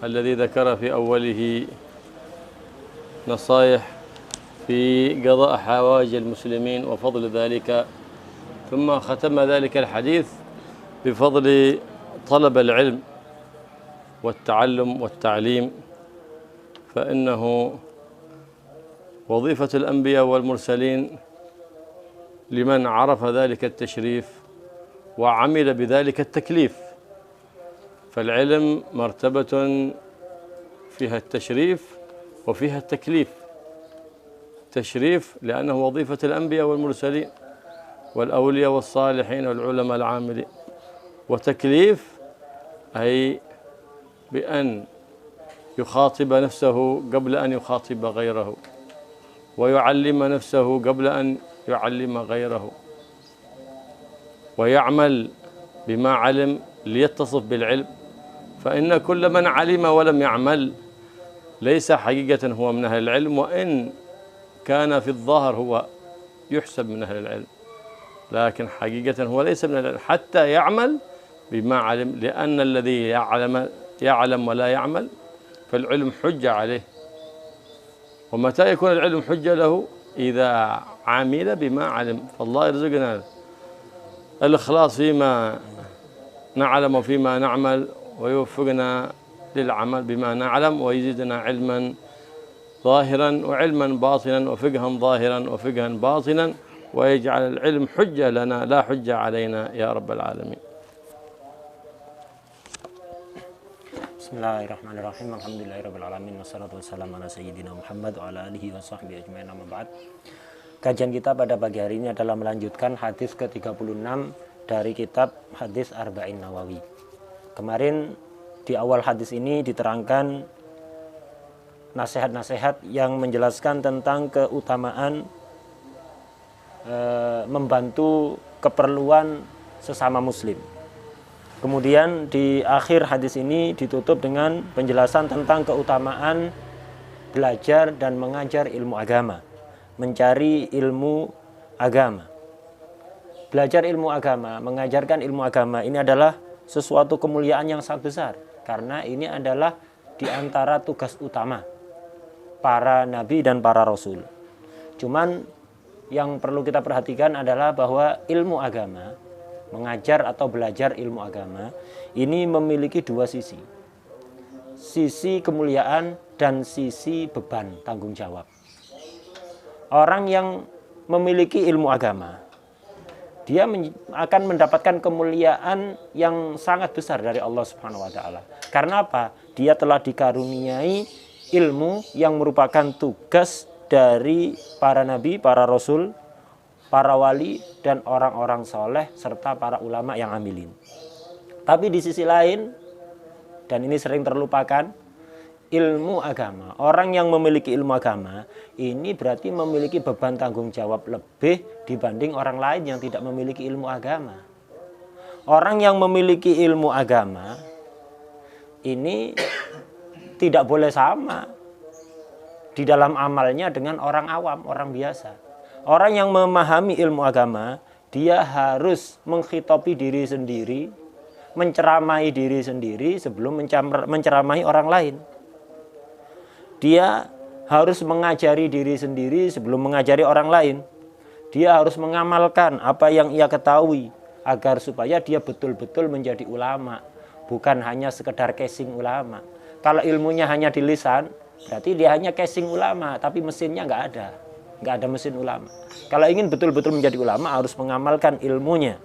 الذي ذكر في أوله نصائح في قضاء حوائج المسلمين وفضل ذلك، ثم ختم ذلك الحديث بفضل طلب العلم والتعلم والتعليم، فإنه وظيفة الأنبياء والمرسلين لمن عرف ذلك التشريف وعمل بذلك التكليف. فالعلم مرتبة فيها التشريف وفيها التكليف. تشريف لأنه وظيفة الأنبياء والمرسلين والأولياء والصالحين والعلماء العاملين، وتكليف أي بأن يخاطب نفسه قبل أن يخاطب غيره، ويعلم نفسه قبل أن يعلم غيره، ويعمل بما علم ليتصف بالعلم. فإن كل من علم ولم يعمل ليس حقيقة هو من أهل العلم، وإن كان في الظاهر هو يحسب من أهل العلم، لكن حقيقة هو ليس من العلم حتى يعمل بما علم، لأن الذي يعلم ولا يعمل فالعلم حجة عليه. ومتى يكون العلم حجة له؟ إذا عمل بما علم. فالله يرزقنا الإخلاص فيما نعلم وفيما نعمل، ويوفقنا للعمل بما نعلم، ويزيدنا علما ظاهرا وعلما باطنا وفقها ظاهرا وفقها باطنا، ويجعل العلم حجة لنا لا حجة علينا يا رب العالمين. Bismillahirrahmanirrahim. Alhamdulillahirrahmanirrahim. Wassalatu wassalamu ala sayyidina Muhammad wa ala alihi wa sahbihi ajma'in, amma ba'd. Kajian kita pada pagi hari ini adalah melanjutkan hadis ke-36 dari kitab Hadis Arba'in Nawawi. Kemarin di awal hadis ini diterangkan nasihat-nasihat yang menjelaskan tentang keutamaan membantu keperluan sesama muslim. Kemudian di akhir hadis ini ditutup dengan penjelasan tentang keutamaan belajar dan mengajar ilmu agama, mencari ilmu agama. Belajar ilmu agama, mengajarkan ilmu agama ini adalah sesuatu kemuliaan yang sangat besar, karena ini adalah di antara tugas utama para nabi dan para rasul. Cuman yang perlu kita perhatikan adalah bahwa ilmu agama, mengajar atau belajar ilmu agama ini memiliki dua sisi. Sisi kemuliaan dan sisi beban tanggung jawab. Orang yang memiliki ilmu agama, dia akan mendapatkan kemuliaan yang sangat besar dari Allah Subhanahu wa taala. Karena apa? Dia telah dikaruniai ilmu yang merupakan tugas dari para nabi, para rasul, para wali, dan orang-orang soleh, serta para ulama yang amilin. Tapi di sisi lain, dan ini sering terlupakan, ilmu agama. Orang yang memiliki ilmu agama, ini berarti memiliki beban tanggung jawab lebih dibanding orang lain yang tidak memiliki ilmu agama. Orang yang memiliki ilmu agama, ini tidak boleh sama di dalam amalnya dengan orang awam, orang biasa. Orang yang memahami ilmu agama, dia harus menghitopi diri sendiri, menceramai diri sendiri sebelum menceramai orang lain. Dia harus mengajari diri sendiri sebelum mengajari orang lain. Dia harus mengamalkan apa yang ia ketahui agar supaya dia betul-betul menjadi ulama, bukan hanya sekedar casing ulama. Kalau ilmunya hanya di lisan, berarti dia hanya casing ulama, tapi mesinnya nggak ada mesin ulama. Kalau ingin betul-betul menjadi ulama, harus mengamalkan ilmunya.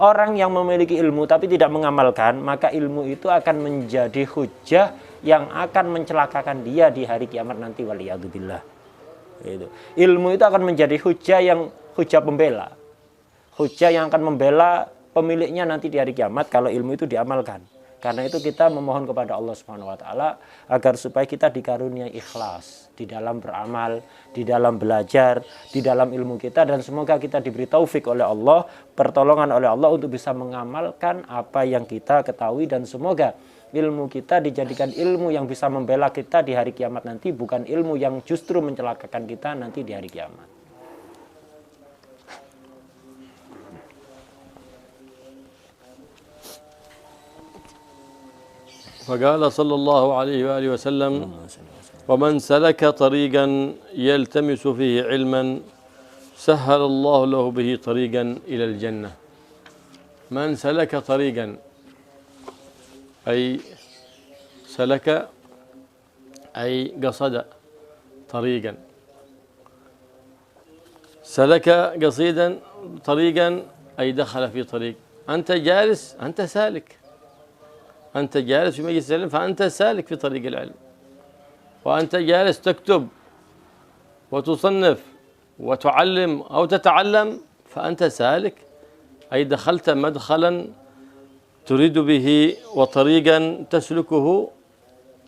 Orang yang memiliki ilmu tapi tidak mengamalkan, maka ilmu itu akan menjadi hujah yang akan mencelakakan dia di hari kiamat nanti, waliyadzubillah. Ilmu itu akan menjadi hujah pembela, hujah yang akan membela pemiliknya nanti di hari kiamat kalau ilmu itu diamalkan. Karena itu kita memohon kepada Allah Subhanahu wa taala agar supaya kita dikaruniai ikhlas di dalam beramal, di dalam belajar, di dalam ilmu kita, dan semoga kita diberi taufik oleh Allah, pertolongan oleh Allah untuk bisa mengamalkan apa yang kita ketahui, dan semoga ilmu kita dijadikan ilmu yang bisa membela kita di hari kiamat nanti, bukan ilmu yang justru mencelakakan kita nanti di hari kiamat. فقال صلى الله عليه وآله وسلم: ومن سلك طريقا يلتمس فيه علما سهل الله له به طريقا إلى الجنة. من سلك طريقا أي سلك أي قصد طريقا، سلك قصيدا طريقا أي دخل في طريق. أنت جالس، أنت سالك، أنت جالس في مجلس العلم فأنت سالك في طريق العلم، وأنت جالس تكتب وتصنف وتعلم أو تتعلم فأنت سالك، أي دخلت مدخلا تريد به وطريقا تسلكه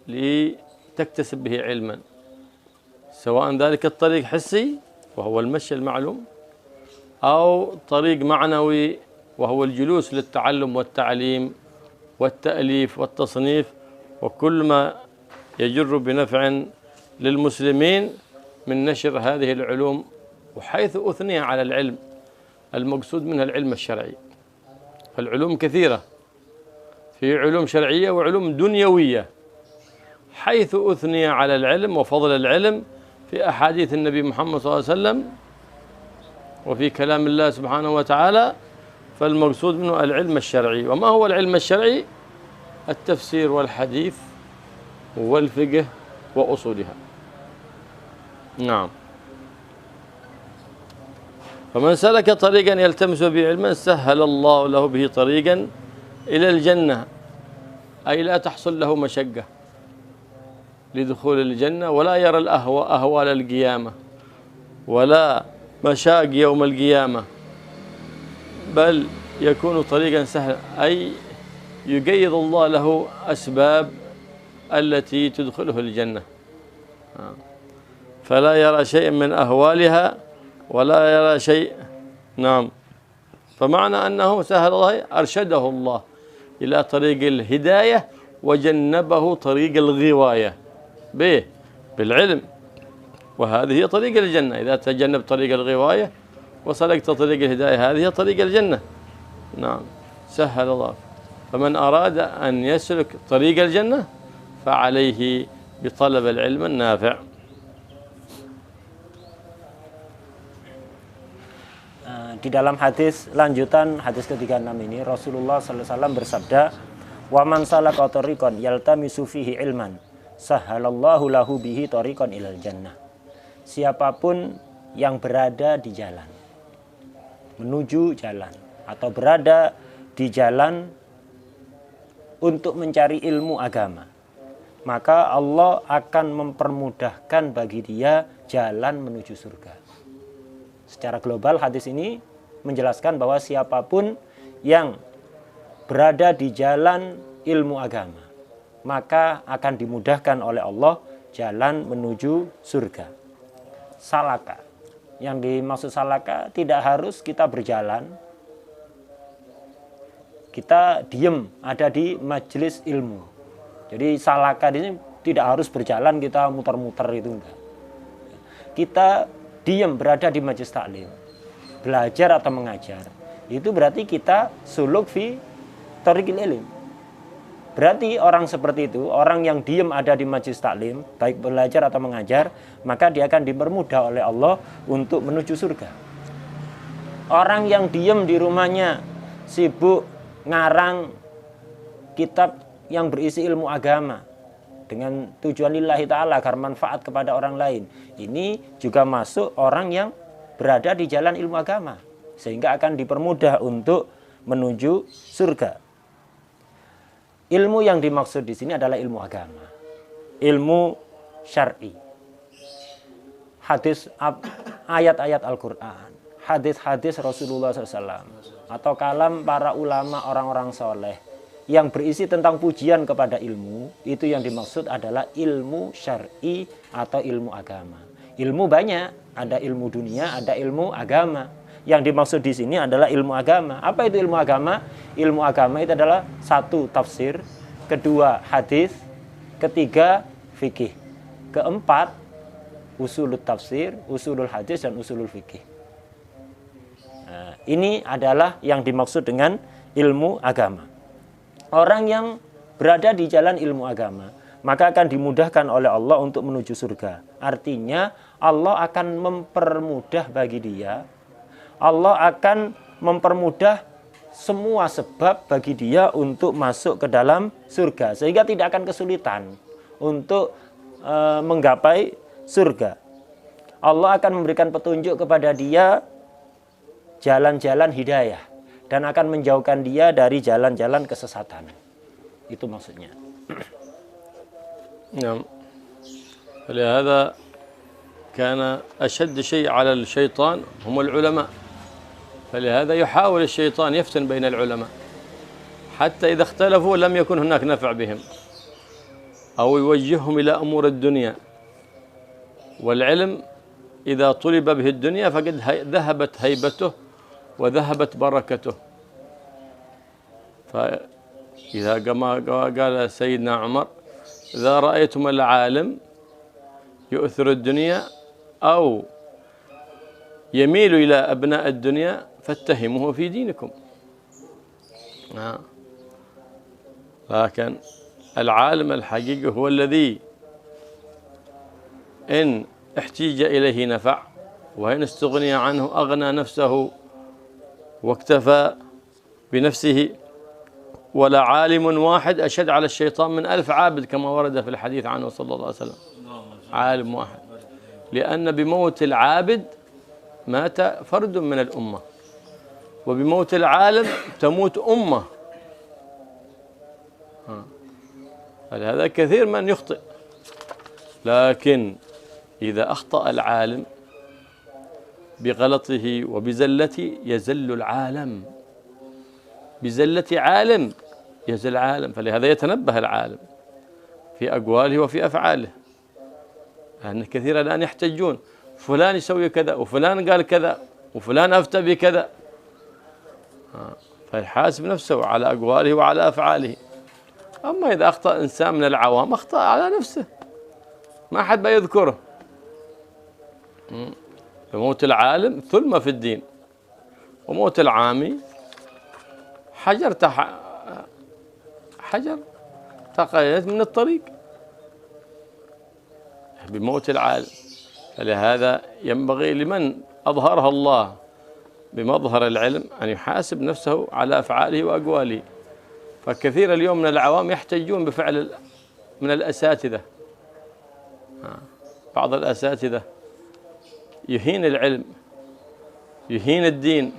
لتكتسب به علما، سواء ذلك الطريق حسي وهو المشي المعلوم، أو طريق معنوي وهو الجلوس للتعلم والتعليم والتأليف والتصنيف وكل ما يجر بنفع للمسلمين من نشر هذه العلوم. وحيث أثني على العلم المقصود منها العلم الشرعي، فالعلوم كثيرة، في علوم شرعية وعلوم دنيوية. حيث أثني على العلم وفضل العلم في أحاديث النبي محمد صلى الله عليه وسلم وفي كلام الله سبحانه وتعالى، فالمقصود منه العلم الشرعي. وما هو العلم الشرعي؟ التفسير والحديث والفقه وأصولها. نعم. فمن سلك طريقا يلتمس به علما سهل الله له به طريقا إلى الجنة، أي لا تحصل له مشقة لدخول الجنة، ولا يرى أهوال القيامة ولا مشاق يوم القيامة، بل يكون طريقا سهلا، أي يقيض الله له أسباب التي تدخله الجنة، فلا يرى شيئا من أهوالها ولا يرى شيء. نعم. فمعنى أنه سهل الله أرشده الله إلى طريق الهداية وجنبه طريق الغواية بالعلم، وهذه هي طريق الجنة. إذا تجنب طريق الغواية وسلكت طريق الهداية هذه هي طريق الجنة. نعم. سهل الله. فمن أراد أن يسلك طريق الجنة فعليه بطلب العلم النافع. Di dalam hadis lanjutan hadis ke-36 ini Rasulullah SAW bersabda, "Wa man salaka tariqan yaltamisu fihi ilman, sahhalallahu lahu bihi tariqan ilal jannah." Siapapun yang berada di jalan, menuju jalan atau berada di jalan untuk mencari ilmu agama, maka Allah akan mempermudahkan bagi dia jalan menuju surga. Secara global hadis ini menjelaskan bahwa siapapun yang berada di jalan ilmu agama, maka akan dimudahkan oleh Allah jalan menuju surga. Salaka, yang dimaksud salaka tidak harus kita berjalan, kita diem ada di majelis ilmu. Jadi salaka ini tidak harus berjalan kita muter-muter, itu enggak. Kita diem berada di majelis taklim, belajar atau mengajar, itu berarti kita suluk fi thariqil ilm. Berarti orang seperti itu, orang yang diem ada di majelis taklim, baik belajar atau mengajar, maka dia akan dipermudah oleh Allah untuk menuju surga. Orang yang diem di rumahnya, sibuk ngarang kitab yang berisi ilmu agama dengan tujuan lillahi ta'ala agar manfaat kepada orang lain, ini juga masuk orang yang berada di jalan ilmu agama, sehingga akan dipermudah untuk menuju surga. Ilmu yang dimaksud di sini adalah ilmu agama, ilmu syar'i, hadis, ayat-ayat Al-Quran, hadis-hadis Rasulullah SAW, atau kalam para ulama orang-orang soleh yang berisi tentang pujian kepada ilmu, itu yang dimaksud adalah ilmu syar'i atau ilmu agama. Ilmu banyak, ada ilmu dunia, ada ilmu agama. Yang dimaksud di sini adalah ilmu agama. Apa itu ilmu agama? Ilmu agama itu adalah satu, tafsir, kedua, hadis, ketiga, fikih, keempat, usulul tafsir, usulul hadis, dan usulul fikih. Nah, ini adalah yang dimaksud dengan ilmu agama. Orang yang berada di jalan ilmu agama, maka akan dimudahkan oleh Allah untuk menuju surga. Artinya Allah akan mempermudah bagi dia, Allah akan mempermudah semua sebab bagi dia untuk masuk ke dalam surga, sehingga tidak akan kesulitan untuk menggapai surga. Allah akan memberikan petunjuk kepada dia jalan-jalan hidayah dan akan menjauhkan dia dari jalan-jalan kesesatan. Itu maksudnya. نعم. فلهذا كان أشد شيء على الشيطان هم العلماء، فلهذا يحاول الشيطان يفتن بين العلماء حتى إذا اختلفوا لم يكن هناك نفع بهم، أو يوجههم إلى أمور الدنيا. والعلم إذا طلب به الدنيا فقد ذهبت هيبته وذهبت بركته. فإذا كما قال سيدنا عمر: إذا رأيتم العالم يؤثر الدنيا أو يميل إلى أبناء الدنيا فاتهموه في دينكم. لكن العالم الحقيقي هو الذي إن احتيج إليه نفع، وإن استغني عنه أغنى نفسه واكتفى بنفسه. ولا عالم واحد أشد على الشيطان من 1000 عابد كما ورد في الحديث عنه صلى الله عليه وسلم. عالم واحد، لأن بموت العابد مات فرد من الأمة، وبموت العالم تموت أمة. هذا كثير من يخطئ، لكن إذا أخطأ العالم بغلطه وبزلته يزل العالم، بزلة عالم يزل العالم. فلهذا يتنبه العالم في أقواله وفي أفعاله، لأن كثيرا الآن يحتجون: فلان يسوي كذا، وفلان قال كذا، وفلان أفتى بكذا. فيحاسب نفسه على أقواله وعلى أفعاله. أما إذا أخطأ إنسان من العوام أخطأ على نفسه، ما حد بيذكره. فموت العالم ثلمة في الدين، وموت العامي حجر تقيت من الطريق بموت العالم. فلهذا ينبغي لمن أظهرها الله بمظهر العلم أن يحاسب نفسه على أفعاله وأقواله. فكثير اليوم من العوام يحتجون بفعل من الأساتذة. بعض الأساتذة يهين العلم، يهين الدين.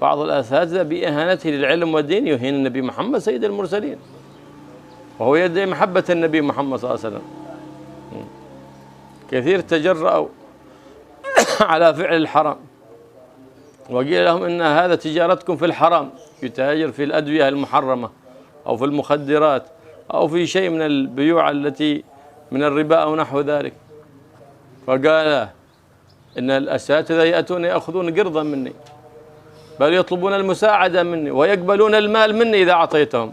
بعض الأساتذة بإهانته للعلم والدين يهين النبي محمد سيد المرسلين، وهو يدعي محبة النبي محمد صلى الله عليه وسلم. كثير تجرأوا على فعل الحرام، وقيل لهم إن هذا تجارتكم في الحرام، يتاجر في الأدوية المحرمة أو في المخدرات أو في شيء من البيوع التي من الربا أو نحو ذلك. فقال إن الأساتذة يأتون يأخذون قرضا مني، بل يطلبون المساعدة مني ويقبلون المال مني إذا أعطيتهم.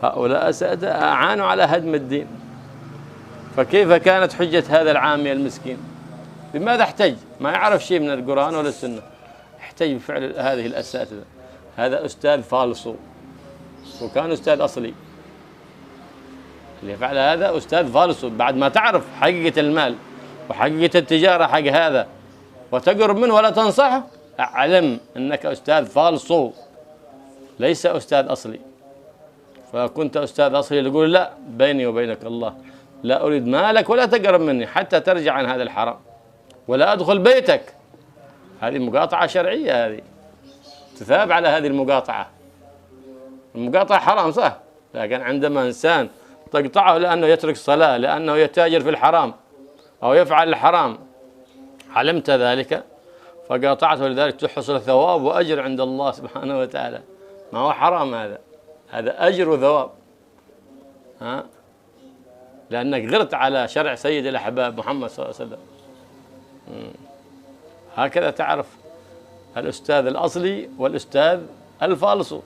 هؤلاء أساتذة أعانوا على هدم الدين. فكيف كانت حجة هذا العامي المسكين؟ بماذا احتج؟ ما يعرف شيء من القرآن ولا السنة، احتج بفعل هذه الأساتذة. هذا أستاذ فالصو، وكان أستاذ أصلي. اللي فعل هذا أستاذ فالصو، بعد ما تعرف حقيقة المال وحقيقة التجارة حق هذا وتقرب منه ولا تنصحه، اعلم أنك أستاذ فالصو ليس أستاذ أصلي. فكنت أستاذ أصلي يقول: لا، بيني وبينك الله، لا أريد مالك ولا تقرب مني حتى ترجع عن هذا الحرام، ولا أدخل بيتك. هذه مقاطعة شرعية، هذه تثاب على هذه المقاطعة. المقاطعة حرام صح، لكن عندما إنسان تقطعه لأنه يترك الصلاة، لأنه يتاجر في الحرام أو يفعل الحرام، علمت ذلك فقاطعته، لذلك تحصل ثواب وأجر عند الله سبحانه وتعالى. ما هو حرام، هذا أجر وثواب، لأنك غرت على شرع سيد الأحباب محمد صلى الله عليه وسلم. هكذا تعرف الأستاذ الأصلي والأستاذ الفالصو.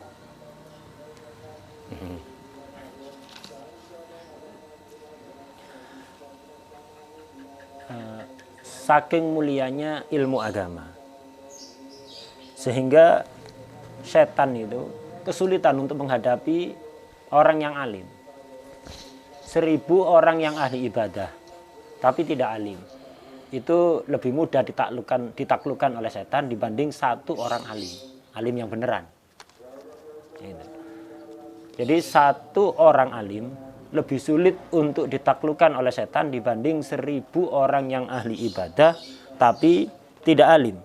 Saking mulianya ilmu agama, sehingga setan itu kesulitan untuk menghadapi orang yang alim, 1000 orang yang ahli ibadah, tapi tidak alim, itu lebih mudah ditaklukkan oleh setan dibanding 1 orang alim yang beneran. Jadi 1 orang alim lebih sulit untuk ditaklukkan oleh setan dibanding 1000 orang yang ahli ibadah tapi tidak alim.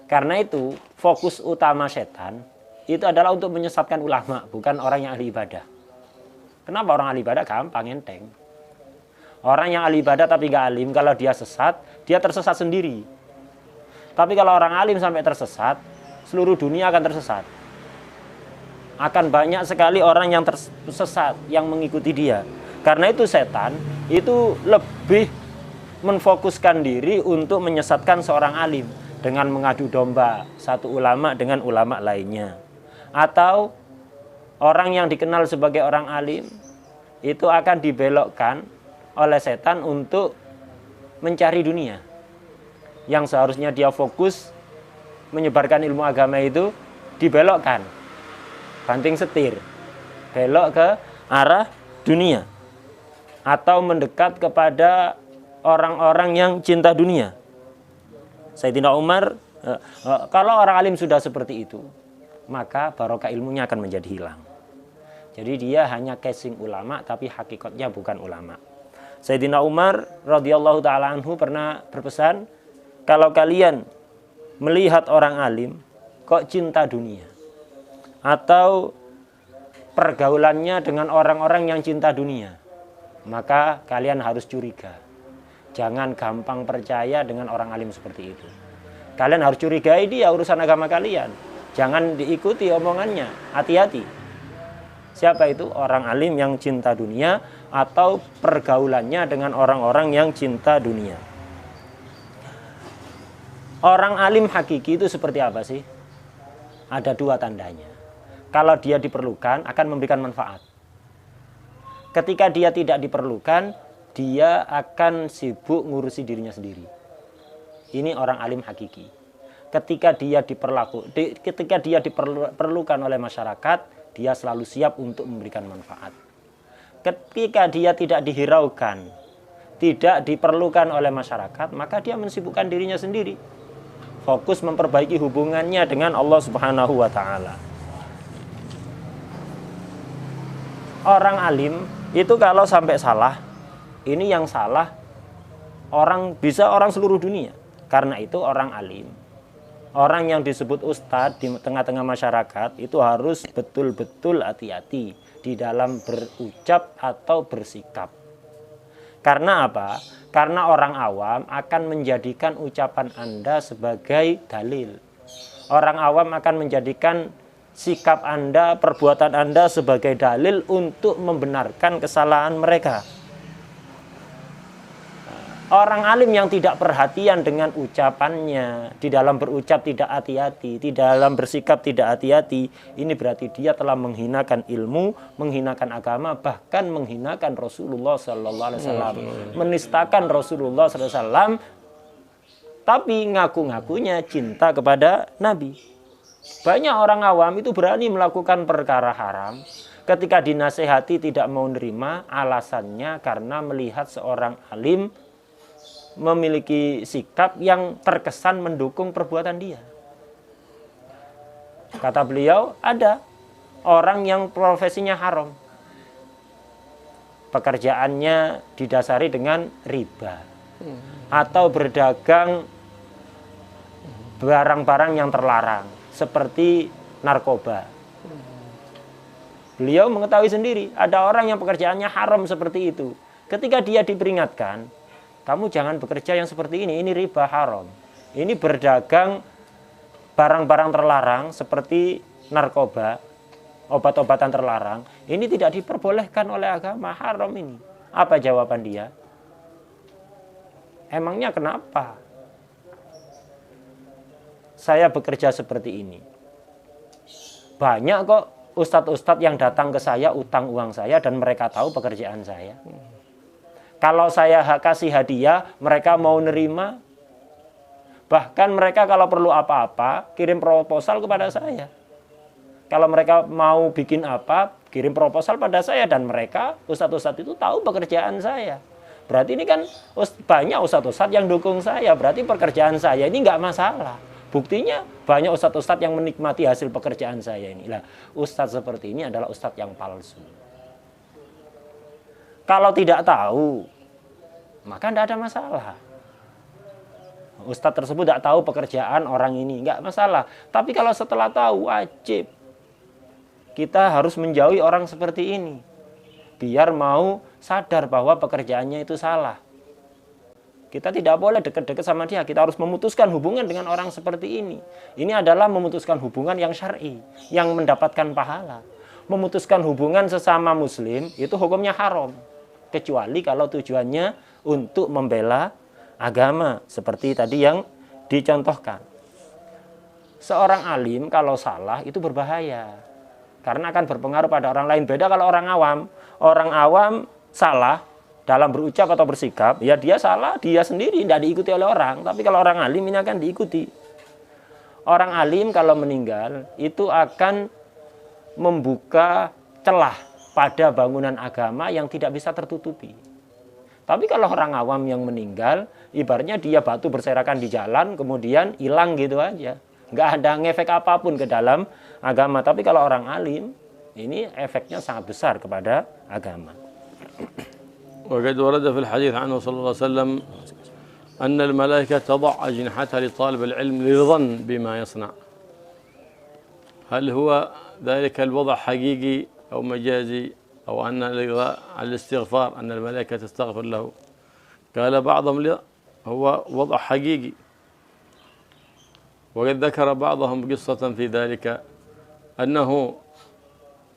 Karena itu fokus utama setan itu adalah untuk menyesatkan ulama, bukan orang yang ahli ibadah. Kenapa? Orang ahli ibadah gampang, enteng. Orang yang ahli ibadah tapi gak alim, kalau dia sesat, dia tersesat sendiri. Tapi kalau orang alim sampai tersesat, seluruh dunia akan tersesat. Akan banyak sekali orang yang tersesat, yang mengikuti dia. Karena itu setan itu lebih menfokuskan diri untuk menyesatkan seorang alim dengan mengadu domba satu ulama dengan ulama lainnya. Atau orang yang dikenal sebagai orang alim itu akan dibelokkan oleh setan untuk mencari dunia. Yang seharusnya dia fokus menyebarkan ilmu agama itu dibelokkan, banting setir, belok ke arah dunia atau mendekat kepada orang-orang yang cinta dunia. Sayyidina Umar, kalau orang alim sudah seperti itu, maka barokah ilmunya akan menjadi hilang. Jadi dia hanya casing ulama tapi hakikatnya bukan ulama. Sayyidina Umar radhiyallahu taala anhu pernah berpesan, kalau kalian melihat orang alim kok cinta dunia atau pergaulannya dengan orang-orang yang cinta dunia, maka kalian harus curiga. Jangan gampang percaya dengan orang alim seperti itu. Kalian harus curigai dia urusan agama kalian. Jangan diikuti omongannya, hati-hati. Siapa itu? Orang alim yang cinta dunia atau pergaulannya dengan orang-orang yang cinta dunia. Orang alim hakiki itu seperti apa sih? Ada 2 tandanya. Kalau dia diperlukan akan memberikan manfaat. Ketika dia tidak diperlukan, dia akan sibuk ngurusi dirinya sendiri. Ini orang alim hakiki. Ketika dia diperlukan oleh masyarakat, dia selalu siap untuk memberikan manfaat. Ketika dia tidak dihiraukan, tidak diperlukan oleh masyarakat, maka dia mensibukkan dirinya sendiri. Fokus memperbaiki hubungannya dengan Allah Subhanahu wa taala. Orang alim itu kalau sampai salah, ini yang salah orang seluruh dunia. Karena itu orang alim, orang yang disebut ustadz di tengah-tengah masyarakat itu harus betul-betul hati-hati di dalam berucap atau bersikap. Karena apa? Karena orang awam akan menjadikan ucapan Anda sebagai dalil. Orang awam akan menjadikan sikap Anda, perbuatan Anda sebagai dalil untuk membenarkan kesalahan mereka. Orang alim yang tidak perhatian dengan ucapannya, di dalam berucap tidak hati-hati, di dalam bersikap tidak hati-hati, ini berarti dia telah menghinakan ilmu, menghinakan agama, bahkan menghinakan Rasulullah SAW, menistakan Rasulullah SAW, tapi ngaku-ngakunya cinta kepada Nabi. Banyak orang awam itu berani melakukan perkara haram, ketika dinasehati tidak mau nerima, alasannya karena melihat seorang alim memiliki sikap yang terkesan mendukung perbuatan dia. Kata beliau, ada orang yang profesinya haram, pekerjaannya didasari dengan riba atau berdagang barang-barang yang terlarang seperti narkoba. Beliau mengetahui sendiri ada orang yang pekerjaannya haram seperti itu. Ketika dia diperingatkan, kamu jangan bekerja yang seperti ini riba haram. Ini berdagang barang-barang terlarang seperti narkoba, obat-obatan terlarang. Ini tidak diperbolehkan oleh agama, haram ini. Apa jawaban dia? Emangnya kenapa saya bekerja seperti ini? Banyak kok ustadz-ustadz yang datang ke saya, utang uang saya, dan mereka tahu pekerjaan saya. Kalau saya kasih hadiah, mereka mau nerima. Bahkan mereka kalau perlu apa-apa, kirim proposal kepada saya. Kalau mereka mau bikin apa, kirim proposal pada saya, dan mereka ustadz-ustadz itu tahu pekerjaan saya. Berarti ini kan banyak ustadz-ustadz yang dukung saya, berarti pekerjaan saya ini nggak masalah. Buktinya banyak ustadz-ustadz yang menikmati hasil pekerjaan saya ini. Lah, ustadz seperti ini adalah ustadz yang palsu. Kalau tidak tahu, maka tidak ada masalah. Ustadz tersebut tidak tahu pekerjaan orang ini, nggak masalah. Tapi kalau setelah tahu, wajib kita harus menjauhi orang seperti ini, biar mau sadar bahwa pekerjaannya itu salah. Kita tidak boleh dekat-dekat sama dia, kita harus memutuskan hubungan dengan orang seperti ini. Ini adalah memutuskan hubungan yang syar'i, yang mendapatkan pahala. Memutuskan hubungan sesama muslim itu hukumnya haram, kecuali kalau tujuannya untuk membela agama, seperti tadi yang dicontohkan. Seorang alim kalau salah itu berbahaya, karena akan berpengaruh pada orang lain. Beda kalau orang awam. Orang awam salah dalam berucap atau bersikap, ya dia salah, dia sendiri, tidak diikuti oleh orang. Tapi kalau orang alim ini akan diikuti. Orang alim kalau meninggal itu akan membuka celah pada bangunan agama yang tidak bisa tertutupi. Tapi kalau orang awam yang meninggal, ibaratnya dia batu berserakan di jalan, kemudian hilang gitu aja. Nggak ada ngefek apapun ke dalam agama. Tapi kalau orang alim, ini efeknya sangat besar kepada agama. وقد ورد في الحديث عنه صلى الله عليه وسلم أن الملائكة تضع أجنحتها لطالب العلم للظن بما يصنع. هل هو ذلك الوضع حقيقي أو مجازي، أو أن الاستغفار أن الملائكة تستغفر له؟ قال بعضهم لا، هو وضع حقيقي. وقد ذكر بعضهم قصة في ذلك، أنه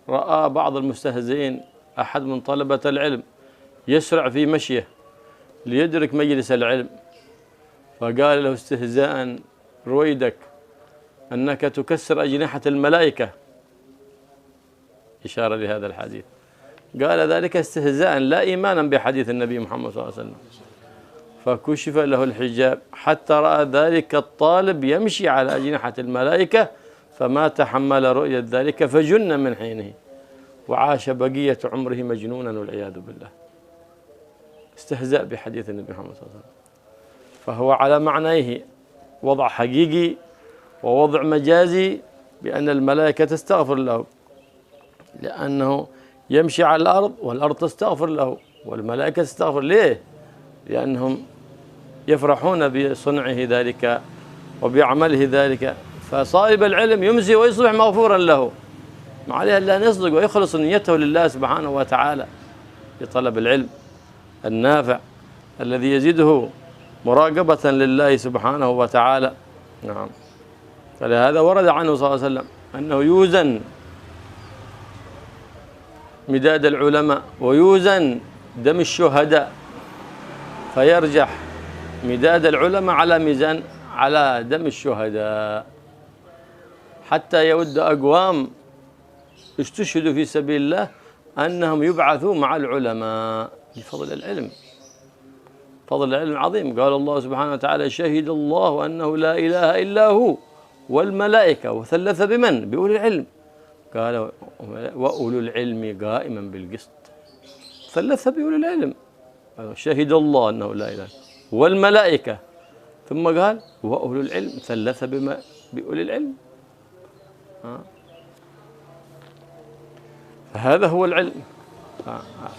رأى بعض المستهزئين أحد من طلبة العلم يسرع في مشيه ليدرك مجلس العلم، فقال له استهزاء: رويدك أنك تكسر أجنحة الملائكة، إشارة لهذا الحديث. قال ذلك استهزاء لا إيمانا بحديث النبي محمد صلى الله عليه وسلم، فكشف له الحجاب حتى رأى ذلك الطالب يمشي على أجنحة الملائكة، فما تحمل رؤية ذلك فجن من حينه، وعاش بقية عمره مجنونا والعياذ بالله. استهزاء بحديث النبي محمد صلى الله عليه وسلم. فهو على معنيه وضع حقيقي ووضع مجازي، بأن الملائكة تستغفر له، لأنه يمشي على الأرض والأرض تستغفر له، والملائكة تستغفر. ليه؟ لأنهم يفرحون بصنعه ذلك وبعمله ذلك. فصاحب العلم يمسي ويصبح مغفورا له، ما عليه إلا أن يصدق ويخلص نيته لله سبحانه وتعالى بطلب العلم النافع الذي يزيده مراقبة لله سبحانه وتعالى. نعم. فلهذا ورد عنه صلى الله عليه وسلم أنه يوزن مداد العلماء ويوزن دم الشهداء، فيرجح مداد العلماء على ميزان على دم الشهداء، حتى يود أقوام استشهدوا في سبيل الله أنهم يبعثوا مع العلماء بفضل العلم. فضل العلم عظيم. قال الله سبحانه وتعالى: شهد الله أنه لا إله إلا هو والملائكة، وثلث بمن؟ بأولي العلم. قال: وأولو العلم قائما بالقسط. ثلث بأولي العلم. شهد الله أنه لا إله والملائكة، ثم قال: وأولو العلم، ثلث بأولي العلم. هذا هو العلم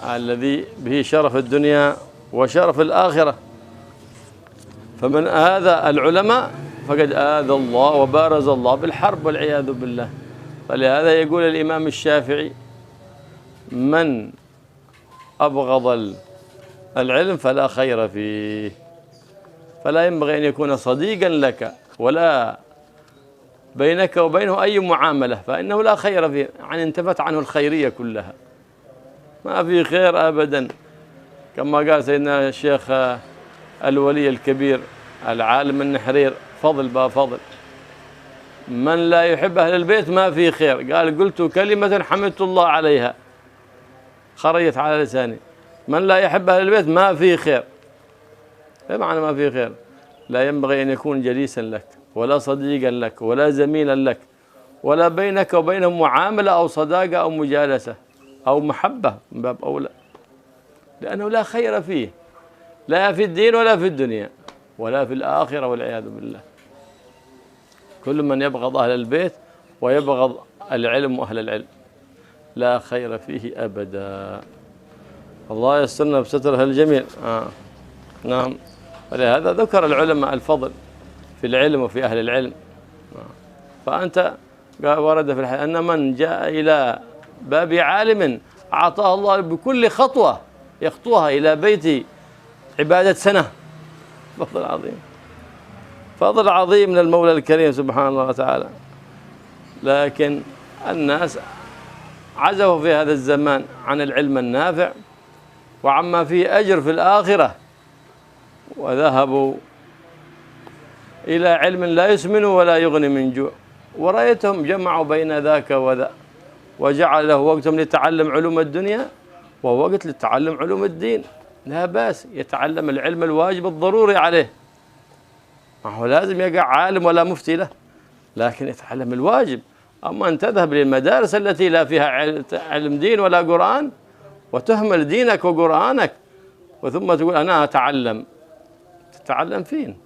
الذي به شرف الدنيا وشرف الآخرة. فمن آذى العلماء فقد آذى الله وبارز الله بالحرب والعياذ بالله. فلهذا يقول الإمام الشافعي: من أبغض العلم فلا خير فيه. فلا ينبغي أن يكون صديقا لك ولا بينك وبينه أي معاملة، فإنه لا خير فيه، يعني انتفت عنه الخيرية كلها، ما في خير أبدا. كما قال سيدنا الشيخ الولي الكبير العالم النحرير: فضل با فضل، من لا يحب أهل البيت ما في خير. قال: قلت كلمة حمدت الله عليها، خرجت على لساني: من لا يحب أهل البيت ما في خير. إيه معنى ما في خير؟ لا ينبغي أن يكون جليسا لك ولا صديقا لك ولا زميلا لك، ولا بينك وبينهم معاملة أو صداقة أو مجالسة، أو محبة من باب أولى، لأنه لا خير فيه، لا في الدين ولا في الدنيا ولا في الآخرة والعياذ بالله. كل من يبغض أهل البيت ويبغض العلم وأهل العلم لا خير فيه أبدا. الله يسترنا بستره الجميل. نعم. ولهذا ذكر العلماء الفضل في العلم وفي أهل العلم. فأنت ورد في الحديث أن من جاء إلى باب عالم أعطاه الله بكل خطوة يخطوها إلى بيت عبادة سنة. فضل عظيم، فضل عظيم من المولى الكريم سبحانه وتعالى. لكن الناس عزفوا في هذا الزمان عن العلم النافع وعما فيه أجر في الآخرة، وذهبوا إلى علم لا يسمن ولا يغني من جوع، ورأيتهم جمعوا بين ذاك وذا، وجعل له وقتهم لتعلم علوم الدنيا ووقت لتعلم علوم الدين. لا بأس يتعلم العلم الواجب الضروري عليه، ما هو لازم يقع عالم ولا مفتي له، لكن يتعلم الواجب. أما أن تذهب للمدارس التي لا فيها علم دين ولا قرآن وتهمل دينك وقرآنك وثم تقول أنا أتعلم، تتعلم فين؟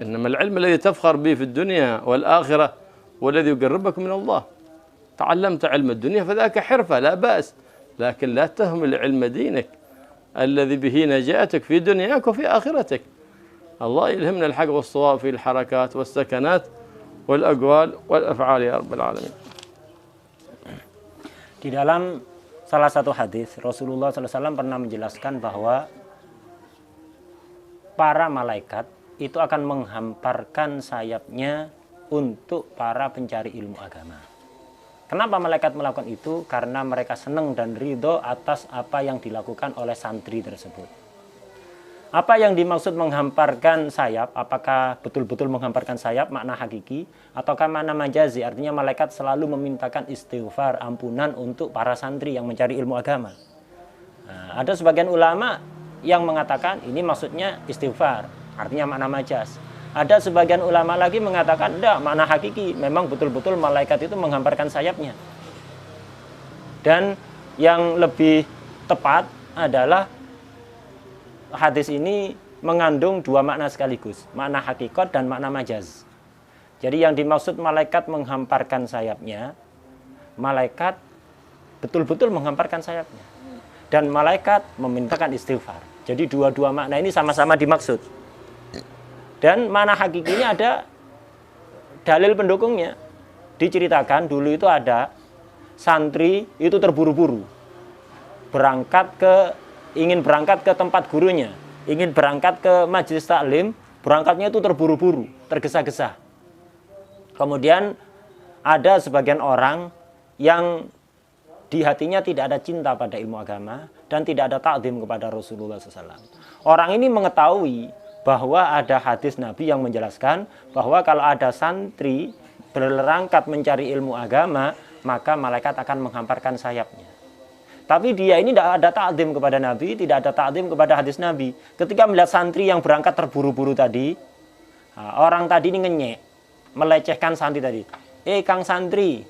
إنما العلم الذي تفخر به في الدنيا والآخرة والذي يقربك من الله. تعلمت علم الدنيا فذاك حرفة لا بأس، لكن لا تهمل علم دينك الذي به نجاتك في دنياك وفي آخرتك. الله يلهمنا الحق والصواب في الحركات والسكنات والأقوال والأفعال يا رب العالمين. Di dalam salah satu hadis Rasulullah SAW pernah menjelaskan bahwa para malaikat itu akan menghamparkan sayapnya untuk para pencari ilmu agama. Kenapa malaikat melakukan itu? Karena mereka senang dan ridho atas apa yang dilakukan oleh santri tersebut. Apa yang dimaksud menghamparkan sayap? Apakah betul-betul menghamparkan sayap makna hakiki ataukah makna majazi? Artinya malaikat selalu memintakan istighfar, ampunan untuk para santri yang mencari ilmu agama. Nah, ada sebagian ulama yang mengatakan ini maksudnya istighfar, artinya makna majaz. Ada sebagian ulama lagi mengatakan tidak, makna hakiki, memang betul-betul malaikat itu menghamparkan sayapnya. Dan yang lebih tepat adalah hadis ini mengandung dua makna sekaligus, makna hakikat dan makna majaz. Jadi yang dimaksud malaikat menghamparkan sayapnya, malaikat betul-betul menghamparkan sayapnya. Dan malaikat memintakan istighfar. Jadi dua-dua makna ini sama-sama dimaksud. Dan makna hakiki ini ada dalil pendukungnya. Diceritakan dulu itu ada santri itu terburu-buru ingin berangkat ke tempat gurunya, ingin berangkat ke majelis taklim, berangkatnya itu terburu-buru, tergesa-gesa. Kemudian ada sebagian orang yang di hatinya tidak ada cinta pada ilmu agama dan tidak ada takdim kepada Rasulullah SAW. Orang ini mengetahui bahwa ada hadis Nabi yang menjelaskan bahwa kalau ada santri berangkat mencari ilmu agama, maka malaikat akan menghamparkan sayapnya. Tapi dia ini tidak ada takdim kepada Nabi, tidak ada takdim kepada hadis Nabi. Ketika melihat santri yang berangkat terburu-buru tadi, orang tadi ini ngenyek, melecehkan santri tadi. Kang santri,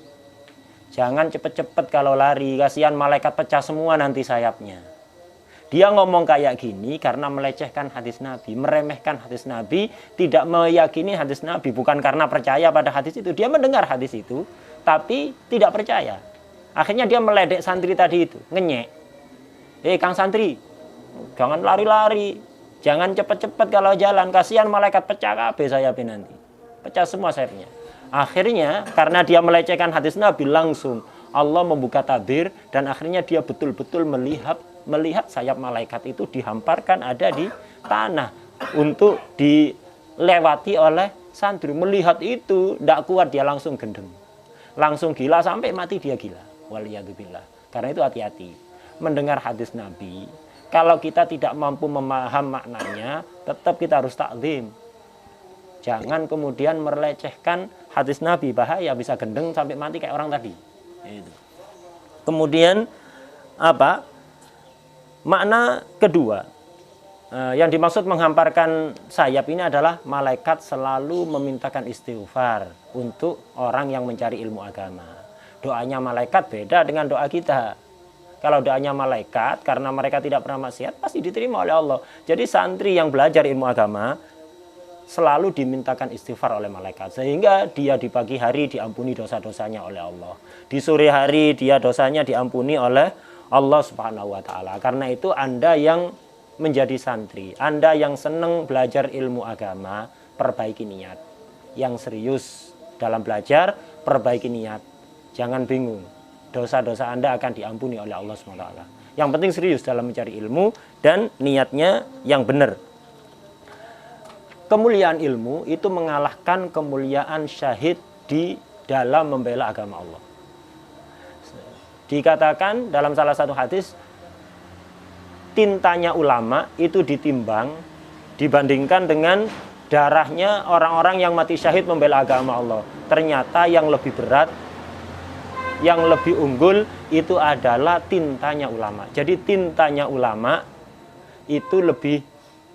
jangan cepet-cepet kalau lari, kasihan malaikat pecah semua nanti sayapnya. Dia ngomong kayak gini karena melecehkan hadis Nabi, meremehkan hadis Nabi, tidak meyakini hadis Nabi, bukan karena percaya pada hadis itu. Dia mendengar hadis itu, tapi tidak percaya. Akhirnya dia meledek santri tadi itu, ngenyek. Kang santri, jangan lari-lari, jangan cepet-cepet kalau jalan, kasihan malaikat pecah kabeh sayapnya nanti. Pecah semua sayapnya. Akhirnya karena dia melecehkan hadis Nabi, langsung Allah membuka tabir dan akhirnya dia betul-betul melihat sayap malaikat itu dihamparkan ada di tanah untuk dilewati oleh santri. Melihat itu tidak kuat, dia langsung gendeng, langsung gila sampai mati dia gila. Waliyadzubillah. Karena itu hati-hati mendengar hadis Nabi. Kalau kita tidak mampu memaham maknanya, tetap kita harus taklim. Jangan kemudian melecehkan hadis Nabi, bahaya, bisa gendeng sampai mati kayak orang tadi. Itu. Kemudian apa? Makna kedua yang dimaksud menghamparkan sayap ini adalah malaikat selalu memintakan istighfar untuk orang yang mencari ilmu agama. Doanya malaikat beda dengan doa kita. Kalau doanya malaikat, karena mereka tidak pernah maksiat, pasti diterima oleh Allah. Jadi santri yang belajar ilmu agama selalu dimintakan istighfar oleh malaikat. Sehingga dia di pagi hari diampuni dosa-dosanya oleh Allah. Di sore hari dia dosanya diampuni oleh Allah Subhanahu wa Ta'ala. Karena itu Anda yang menjadi santri, Anda yang senang belajar ilmu agama, perbaiki niat. Yang serius dalam belajar, perbaiki niat. Jangan bingung. Dosa-dosa Anda akan diampuni oleh Allah SWT. Yang penting serius dalam mencari ilmu dan niatnya yang benar. Kemuliaan ilmu itu mengalahkan kemuliaan syahid di dalam membela agama Allah. Dikatakan dalam salah satu hadis, tintanya ulama itu ditimbang dibandingkan dengan darahnya orang-orang yang mati syahid membela agama Allah. Ternyata yang lebih berat, yang lebih unggul itu adalah tintanya ulama. Jadi tintanya ulama itu lebih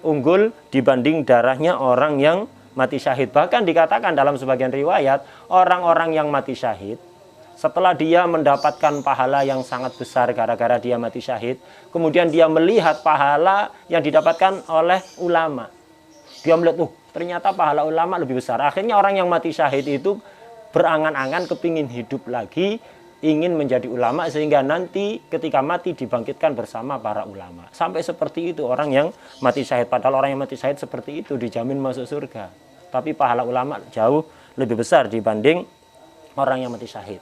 unggul dibanding darahnya orang yang mati syahid. Bahkan dikatakan dalam sebagian riwayat, orang-orang yang mati syahid setelah dia mendapatkan pahala yang sangat besar gara-gara dia mati syahid, kemudian dia melihat pahala yang didapatkan oleh ulama. Dia melihat, ternyata pahala ulama lebih besar. Akhirnya orang yang mati syahid itu berangan-angan kepingin hidup lagi, ingin menjadi ulama, sehingga nanti ketika mati dibangkitkan bersama para ulama. Sampai seperti itu orang yang mati syahid. Padahal orang yang mati syahid seperti itu dijamin masuk surga. Tapi pahala ulama jauh lebih besar dibanding orang yang mati syahid.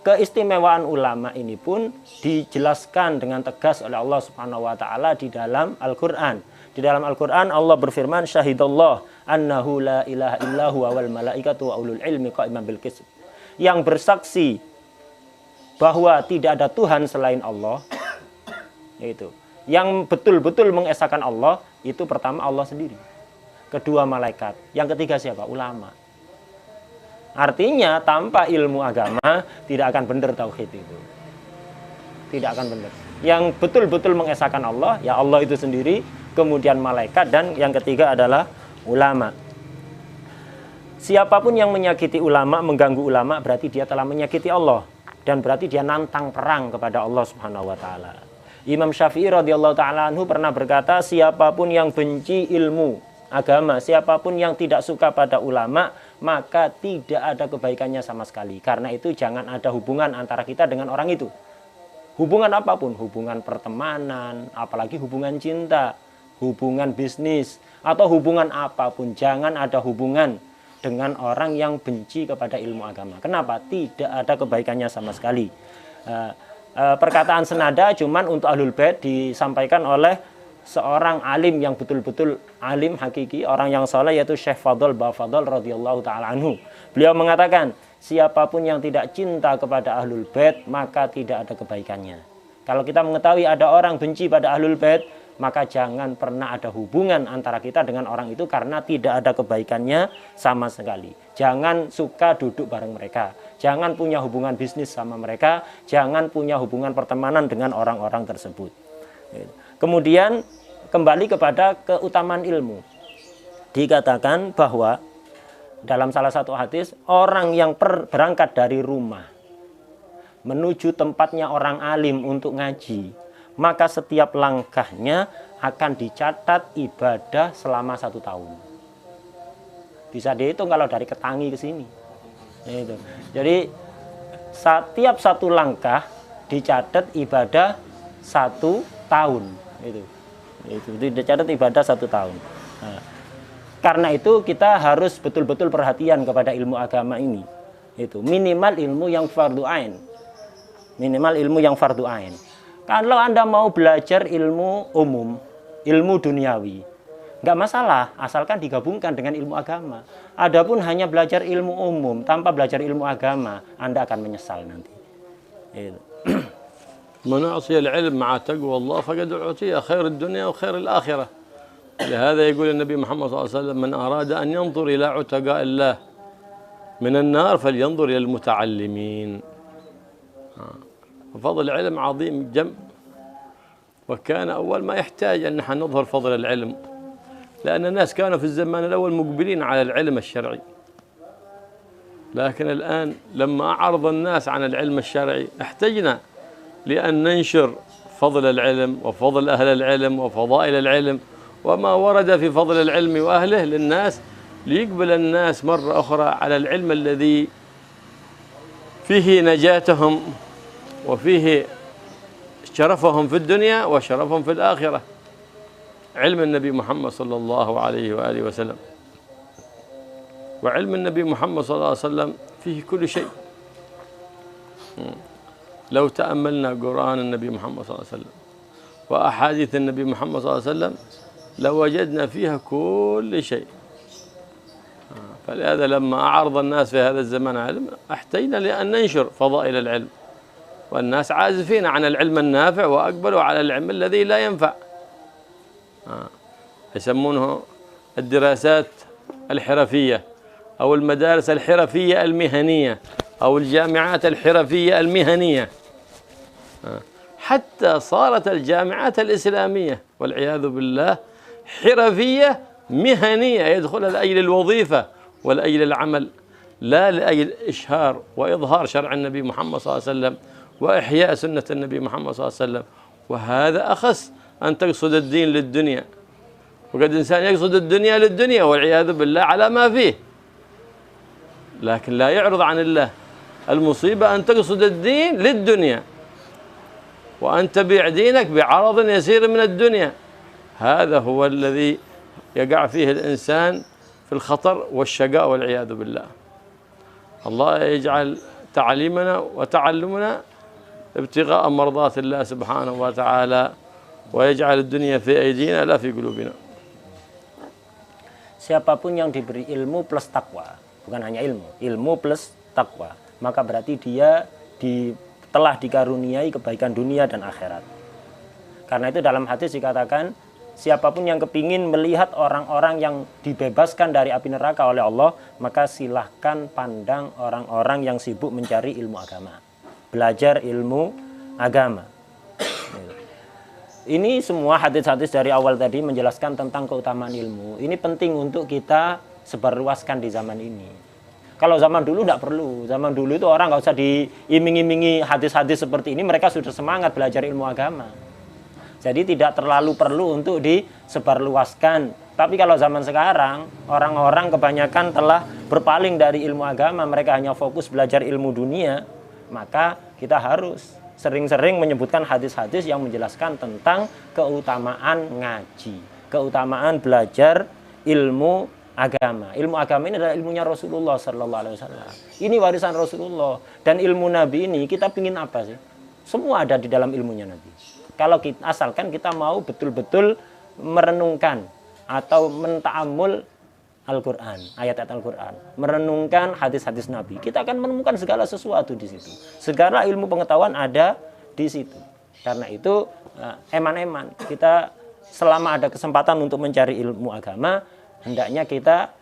Keistimewaan ulama ini pun dijelaskan dengan tegas oleh Allah Subhanahu wa Ta'ala di dalam Al-Quran. Di dalam Al-Quran Allah berfirman, syahidallah annahu la ilaha illahu wal malaikatu wa ulul ilmi qa'iman bil qist. Yang bersaksi bahwa tidak ada Tuhan selain Allah, yaitu yang betul-betul mengesahkan Allah, itu pertama Allah sendiri, kedua malaikat, yang ketiga siapa? Ulama. Artinya tanpa ilmu agama tidak akan benar tauhid itu. Tidak akan benar. Yang betul-betul mengesahkan Allah, ya Allah itu sendiri, kemudian malaikat, dan yang ketiga adalah ulama. Siapapun yang menyakiti ulama, mengganggu ulama, berarti dia telah menyakiti Allah, dan berarti dia nantang perang kepada Allah Subhanahu wa Ta'ala. Imam Syafi'i radhiyallahu ta'ala anhu pernah berkata, siapapun yang benci ilmu agama, siapapun yang tidak suka pada ulama, maka tidak ada kebaikannya sama sekali. Karena itu jangan ada hubungan antara kita dengan orang itu. Hubungan apapun, hubungan pertemanan, apalagi hubungan cinta, hubungan bisnis, atau hubungan apapun, jangan ada hubungan dengan orang yang benci kepada ilmu agama. Kenapa? Tidak ada kebaikannya sama sekali. Perkataan senada cuman untuk Ahlul Bait disampaikan oleh seorang alim yang betul-betul alim hakiki, orang yang saleh, yaitu Syekh Fadl Bafadl radhiyallahu ta'ala anhu. Beliau mengatakan, siapapun yang tidak cinta kepada Ahlul Bait, maka tidak ada kebaikannya. Kalau kita mengetahui ada orang benci pada Ahlul Bait, maka jangan pernah ada hubungan antara kita dengan orang itu, karena tidak ada kebaikannya sama sekali. Jangan suka duduk bareng mereka, jangan punya hubungan bisnis sama mereka, jangan punya hubungan pertemanan dengan orang-orang tersebut. Kemudian kembali kepada keutamaan ilmu. Dikatakan bahwa dalam salah satu hadis, orang yang berangkat dari rumah menuju tempatnya orang alim untuk ngaji, maka setiap langkahnya akan dicatat ibadah selama 1 tahun. Bisa dihitung kalau dari Ketangi ke sini. Itu. Jadi setiap 1 langkah dicatat ibadah 1 tahun. Itu dicatat ibadah 1 tahun. Nah, karena itu kita harus betul-betul perhatian kepada ilmu agama ini. Itu minimal ilmu yang fardu ain. Minimal ilmu yang fardu ain. Kalau Anda mau belajar ilmu umum, ilmu duniawi, nggak masalah, asalkan digabungkan dengan ilmu agama. Adapun hanya belajar ilmu umum tanpa belajar ilmu agama, Anda akan menyesal nanti. من أعطي العلم مع تقوى الله فقد أعطي خير الدنيا وخير الآخرة. لهذا يقول النبي محمد صلى الله عليه وسلم: من أراد أن ينظر إلى عتقاء الله من النار فلينظر إلى المتعلمين. فضل العلم عظيم جم، وكان أول ما يحتاج أن نحن نظهر فضل العلم، لأن الناس كانوا في الزمان الأول مقبلين على العلم الشرعي، لكن الآن لما أعرض الناس عن العلم الشرعي احتجنا لأن ننشر فضل العلم وفضل أهل العلم وفضائل العلم وما ورد في فضل العلم وأهله للناس، ليقبل الناس مرة أخرى على العلم الذي فيه نجاتهم وفيه شرفهم في الدنيا وشرفهم في الآخرة، علم النبي محمد صلى الله عليه وآله وسلم. وعلم النبي محمد صلى الله عليه وسلم فيه كل شيء. لو تأملنا قرآن النبي محمد صلى الله عليه وسلم وأحاديث النبي محمد صلى الله عليه وسلم لوجدنا فيها كل شيء. فلهذا لما أعرض الناس في هذا الزمان علم احتجنا لأن ننشر فضائل العلم، والناس عازفين عن العلم النافع وأقبلوا على العلم الذي لا ينفع. يسمونه الدراسات الحرفية أو المدارس الحرفية المهنية أو الجامعات الحرفية المهنية. حتى صارت الجامعات الإسلامية والعياذ بالله حرفية مهنية يدخلها لأجل الوظيفة ولأجل العمل، لا لأجل إشهار وإظهار شرع النبي محمد صلى الله عليه وسلم وإحياء سنة النبي محمد صلى الله عليه وسلم. وهذا أخس أن تقصد الدين للدنيا، وقد إنسان يقصد الدنيا للدنيا والعياذ بالله على ما فيه، لكن لا يعرض عن الله. المصيبة أن تقصد الدين للدنيا وأن تبيع دينك بعرض يسير من الدنيا، هذا هو الذي يقع فيه الإنسان في الخطر والشقاء والعياذ بالله. الله يجعل تعليمنا وتعلمنا ابتغاء مرضات الله سبحانه وتعالى، ويجعل الدنيا في أيدينا لا في قلوبنا. Siapapun yang diberi ilmu plus takwa, bukan hanya ilmu plus takwa, maka berarti dia telah dikaruniai kebaikan dunia dan akhirat. Karena itu dalam hadis dikatakan, siapapun yang kepingin melihat orang-orang yang dibebaskan dari api neraka oleh Allah, maka silahkan pandang orang-orang yang sibuk mencari ilmu agama, belajar ilmu agama. Ini semua hadis-hadis dari awal tadi menjelaskan tentang keutamaan ilmu. Ini penting untuk kita sebarluaskan di zaman ini. Kalau zaman dulu tidak perlu. Zaman dulu itu orang nggak usah diiming-imingi hadis-hadis seperti ini, mereka sudah semangat belajar ilmu agama. Jadi tidak terlalu perlu untuk disebarluaskan. Tapi kalau zaman sekarang, orang-orang kebanyakan telah berpaling dari ilmu agama, mereka hanya fokus belajar ilmu dunia, maka kita harus sering-sering menyebutkan hadis-hadis yang menjelaskan tentang keutamaan ngaji, keutamaan belajar ilmu agama. Ilmu agama ini adalah ilmunya Rasulullah Sallallahu Alaihi Wasallam. Ini warisan Rasulullah. Dan ilmu Nabi ini kita pingin apa sih? Semua ada di dalam ilmunya Nabi. Kalau kita, asalkan kita mau betul-betul merenungkan atau menta'amul Al-Quran, ayat-ayat Al-Quran, merenungkan hadis-hadis Nabi, kita akan menemukan segala sesuatu di situ. Segala ilmu pengetahuan ada di situ. Karena itu eman-eman kita selama ada kesempatan untuk mencari ilmu agama, hendaknya kita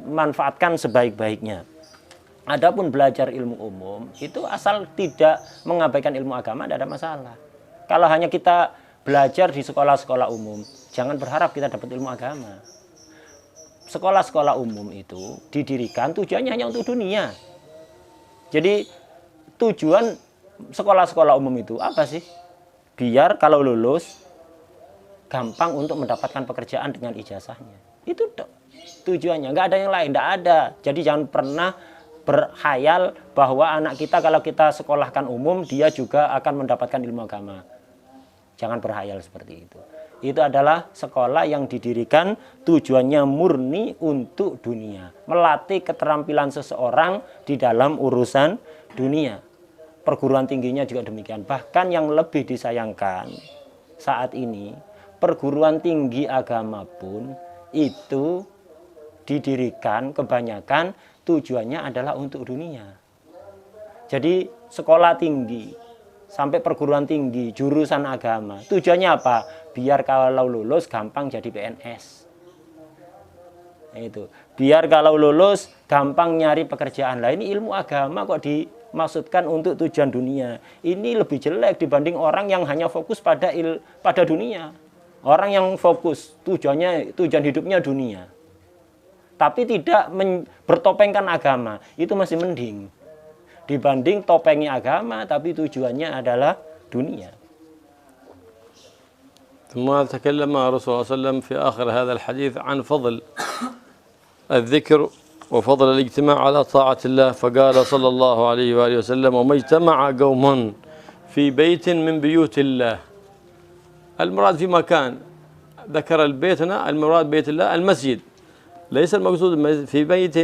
manfaatkan sebaik-baiknya. Adapun belajar ilmu umum itu asal tidak mengabaikan ilmu agama tidak ada masalah. Kalau hanya kita belajar di sekolah-sekolah umum, jangan berharap kita dapat ilmu agama. Sekolah-sekolah umum itu didirikan tujuannya hanya untuk dunia. Jadi tujuan sekolah-sekolah umum itu apa sih? Biar kalau lulus gampang untuk mendapatkan pekerjaan dengan ijazahnya. Itu tujuannya, nggak ada yang lain, nggak ada. Jadi jangan pernah berkhayal bahwa anak kita kalau kita sekolahkan umum dia juga akan mendapatkan ilmu agama. Jangan berkhayal seperti itu. Itu adalah sekolah yang didirikan tujuannya murni untuk dunia, melatih keterampilan seseorang di dalam urusan dunia. Perguruan tingginya juga demikian. Bahkan yang lebih disayangkan saat ini, perguruan tinggi agama pun itu didirikan kebanyakan tujuannya adalah untuk dunia. Jadi sekolah tinggi sampai perguruan tinggi, jurusan agama. Tujuannya apa? Biar kalau lulus gampang jadi PNS. Itu. Biar kalau lulus gampang nyari pekerjaan. Lah ini ilmu agama kok dimaksudkan untuk tujuan dunia. Ini lebih jelek dibanding orang yang hanya fokus pada dunia. Orang yang fokus tujuan hidupnya dunia. tapi tidak bertopengkan agama, itu masih mending dibanding topengi agama tapi tujuannya adalah dunia. ثم تكلم الرسول صلى الله عليه وسلم في آخر هذا الحديث عن فضل الذكر وفضل الاجتماع على طاعة الله، فقال صلى الله عليه وآله وسلم: وما اجتمع قوم في بيت من بيوت الله. المراد في مكان، ذكر البيت هنا المراد بيت الله المسجد، ليس المقصود في بيت،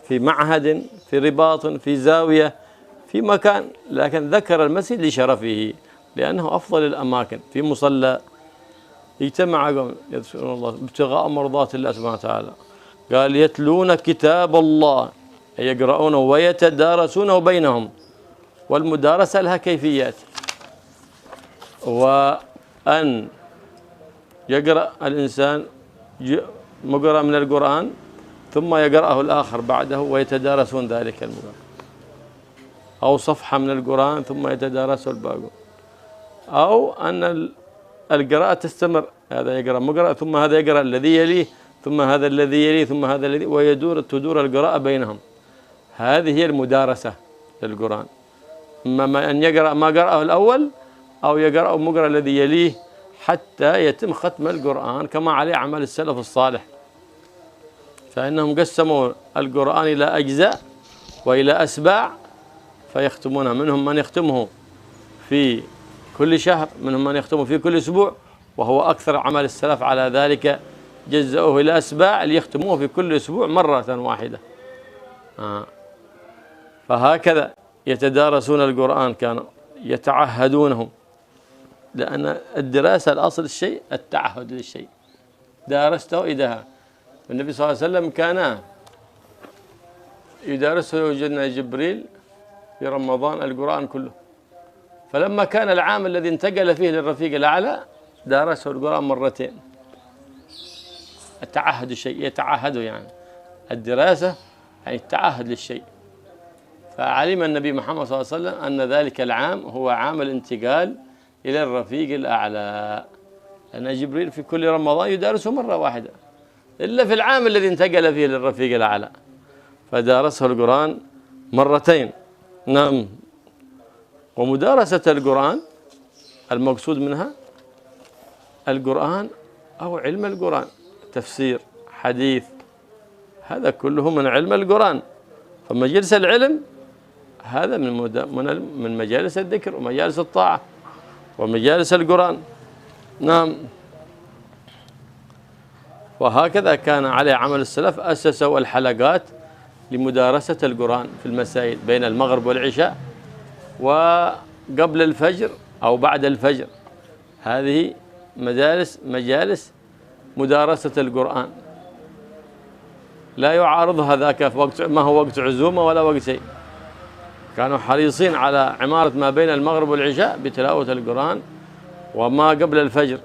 في معهد، في رباط، في زاوية، في مكان، لكن ذكر المسجد لشرفه لأنه أفضل الأماكن. في مصلى اجتمع قوم يذكرون الله ابتغاء مرضات الله سبحانه وتعالى، قال: يتلون كتاب الله، يقرؤونه ويتدارسونه بينهم، والمدارسة لها كيفيات، وأن يقرأ الإنسان مقرأ من القرآن ثم يقرأه الآخر بعده ويتدارسون ذلك المقرأ، أو صفحة من القرآن ثم يتدارسه الباقون، أو أن القراءة تستمر، هذا يقرأ مقرأ ثم هذا يقرأ الذي يليه ثم هذا الذي يليه ثم هذا الذي، تدور القراءة بينهم. هذه هي المدارسة للقرآن، إما أن يقرأ ما قرأه الأول أو يقرأ مقرأ الذي يليه حتى يتم ختم القرآن كما عليه عمل السلف الصالح، فإنهم قسموا القرآن إلى أجزاء وإلى أسباع فيختمونها، منهم من يختمه في كل شهر، منهم من يختمه في كل أسبوع، وهو أكثر عمل السلف على ذلك، جزأوه إلى أسباع ليختموه في كل أسبوع مرة واحدة. فهكذا يتدارسون القرآن، كانوا يتعهدونه، لأن الدراسة الأصل الشيء التعهد للشيء، دارسته إذا النبي صلى الله عليه وسلم كان يدارسه وجدنا جبريل في رمضان القرآن كله، فلما كان العام الذي انتقل فيه للرفيق الأعلى دارسه القرآن مرتين. التعهد الشيء يتعهده، يعني الدراسة يعني التعهد للشيء. فعلم النبي محمد صلى الله عليه وسلم أن ذلك العام هو عام الانتقال إلى الرفيق الأعلى، لأن جبريل في كل رمضان يدارسه مرة واحدة، إلا في العام الذي انتقل فيه للرفيق الأعلى فدارسه القرآن مرتين. نعم. ومدارسة القرآن المقصود منها القرآن أو علم القرآن، تفسير، حديث، هذا كله من علم القرآن. فمجلس العلم هذا من مجالس الذكر ومجالس الطاعة ومجالس القرآن. نعم. وهكذا كان عليه عمل السلف، أسسوا الحلقات لمدارسة القرآن في المساجد بين المغرب والعشاء وقبل الفجر أو بعد الفجر، هذه مجالس مدارسة القرآن، لا يعارضها ذاك في وقت، ما هو وقت عزومة ولا وقت شيء. كانوا حريصين على عمارة ما بين المغرب والعشاء بتلاوة القرآن وما قبل الفجر،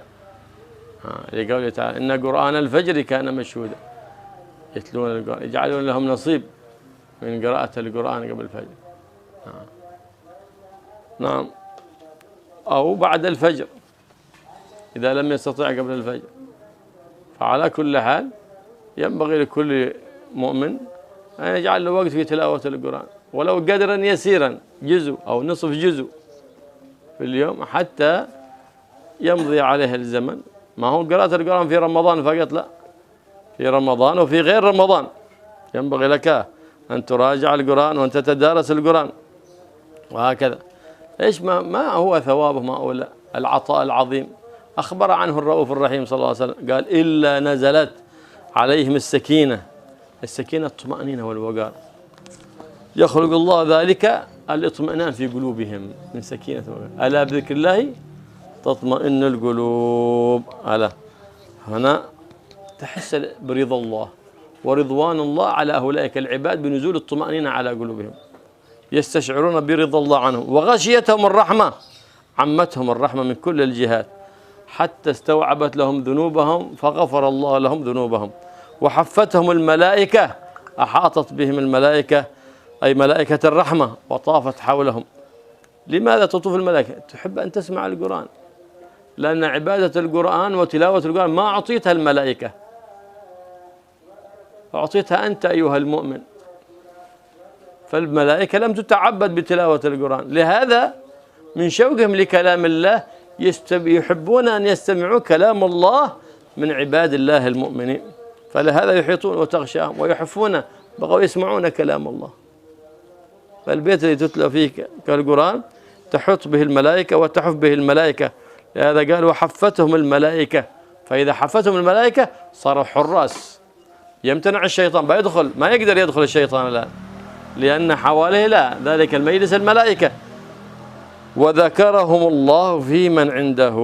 لقوله تعالى: إن قرآن الفجر كان مشهودا. يتلون القرآن، يجعلون لهم نصيب من قراءة القرآن قبل الفجر. نعم. أو بعد الفجر إذا لم يستطع قبل الفجر. فعلى كل حال ينبغي لكل مؤمن أن يجعل له وقت في تلاوة القرآن، ولو قدرا يسيرا، جزء أو نصف جزء في اليوم، حتى يمضي عليه الزمن. ما هو قراءة القرآن في رمضان فقط، لا، في رمضان وفي غير رمضان ينبغي لك أن تراجع القرآن وأن تتدارس القرآن، وهكذا. إيش ما هو ثوابه، ما هو العطاء العظيم. أخبر عنه الرؤوف الرحيم صلى الله عليه وسلم، قال: إلا نزلت عليهم السكينة الطمأنينة والوقار، يخلق الله ذلك الاطمئنان في قلوبهم من سكينة ووقار. ألا بذكر الله تطمئن القلوب. ألا هنا تحس برضا الله ورضوان الله على أولئك العباد بنزول الطمأنينة على قلوبهم، يستشعرون برضا الله عنهم. وغشيتهم الرحمة، عمتهم الرحمة من كل الجهات، حتى استوعبت لهم ذنوبهم فغفر الله لهم ذنوبهم. وحفتهم الملائكة، أحاطت بهم الملائكة، أي ملائكة الرحمة، وطافت حولهم. لماذا تطوف الملائكة؟ تحب أن تسمع القرآن، لأن عبادة القرآن وتلاوة القرآن ما أعطيتها الملائكة، أعطيتها أنت أيها المؤمن. فالملائكة لم تتعبد بتلاوة القرآن، لهذا من شوقهم لكلام الله يحبون أن يستمعوا كلام الله من عباد الله المؤمنين، فلهذا يحيطون وتغشاهم ويحفون، بغوا يسمعون كلام الله. فالبيت الذي تتلى فيه كالقرآن تحط به الملائكة وتحف به الملائكة، لهذا قال وحفتهم الملائكة. فإذا حفتهم الملائكة صاروا حراس، يمتنع الشيطان، ما يقدر يدخل الشيطان الآن، لأن حواليه لا ذلك المجلس الملائكة. وذكرهم الله في من عنده،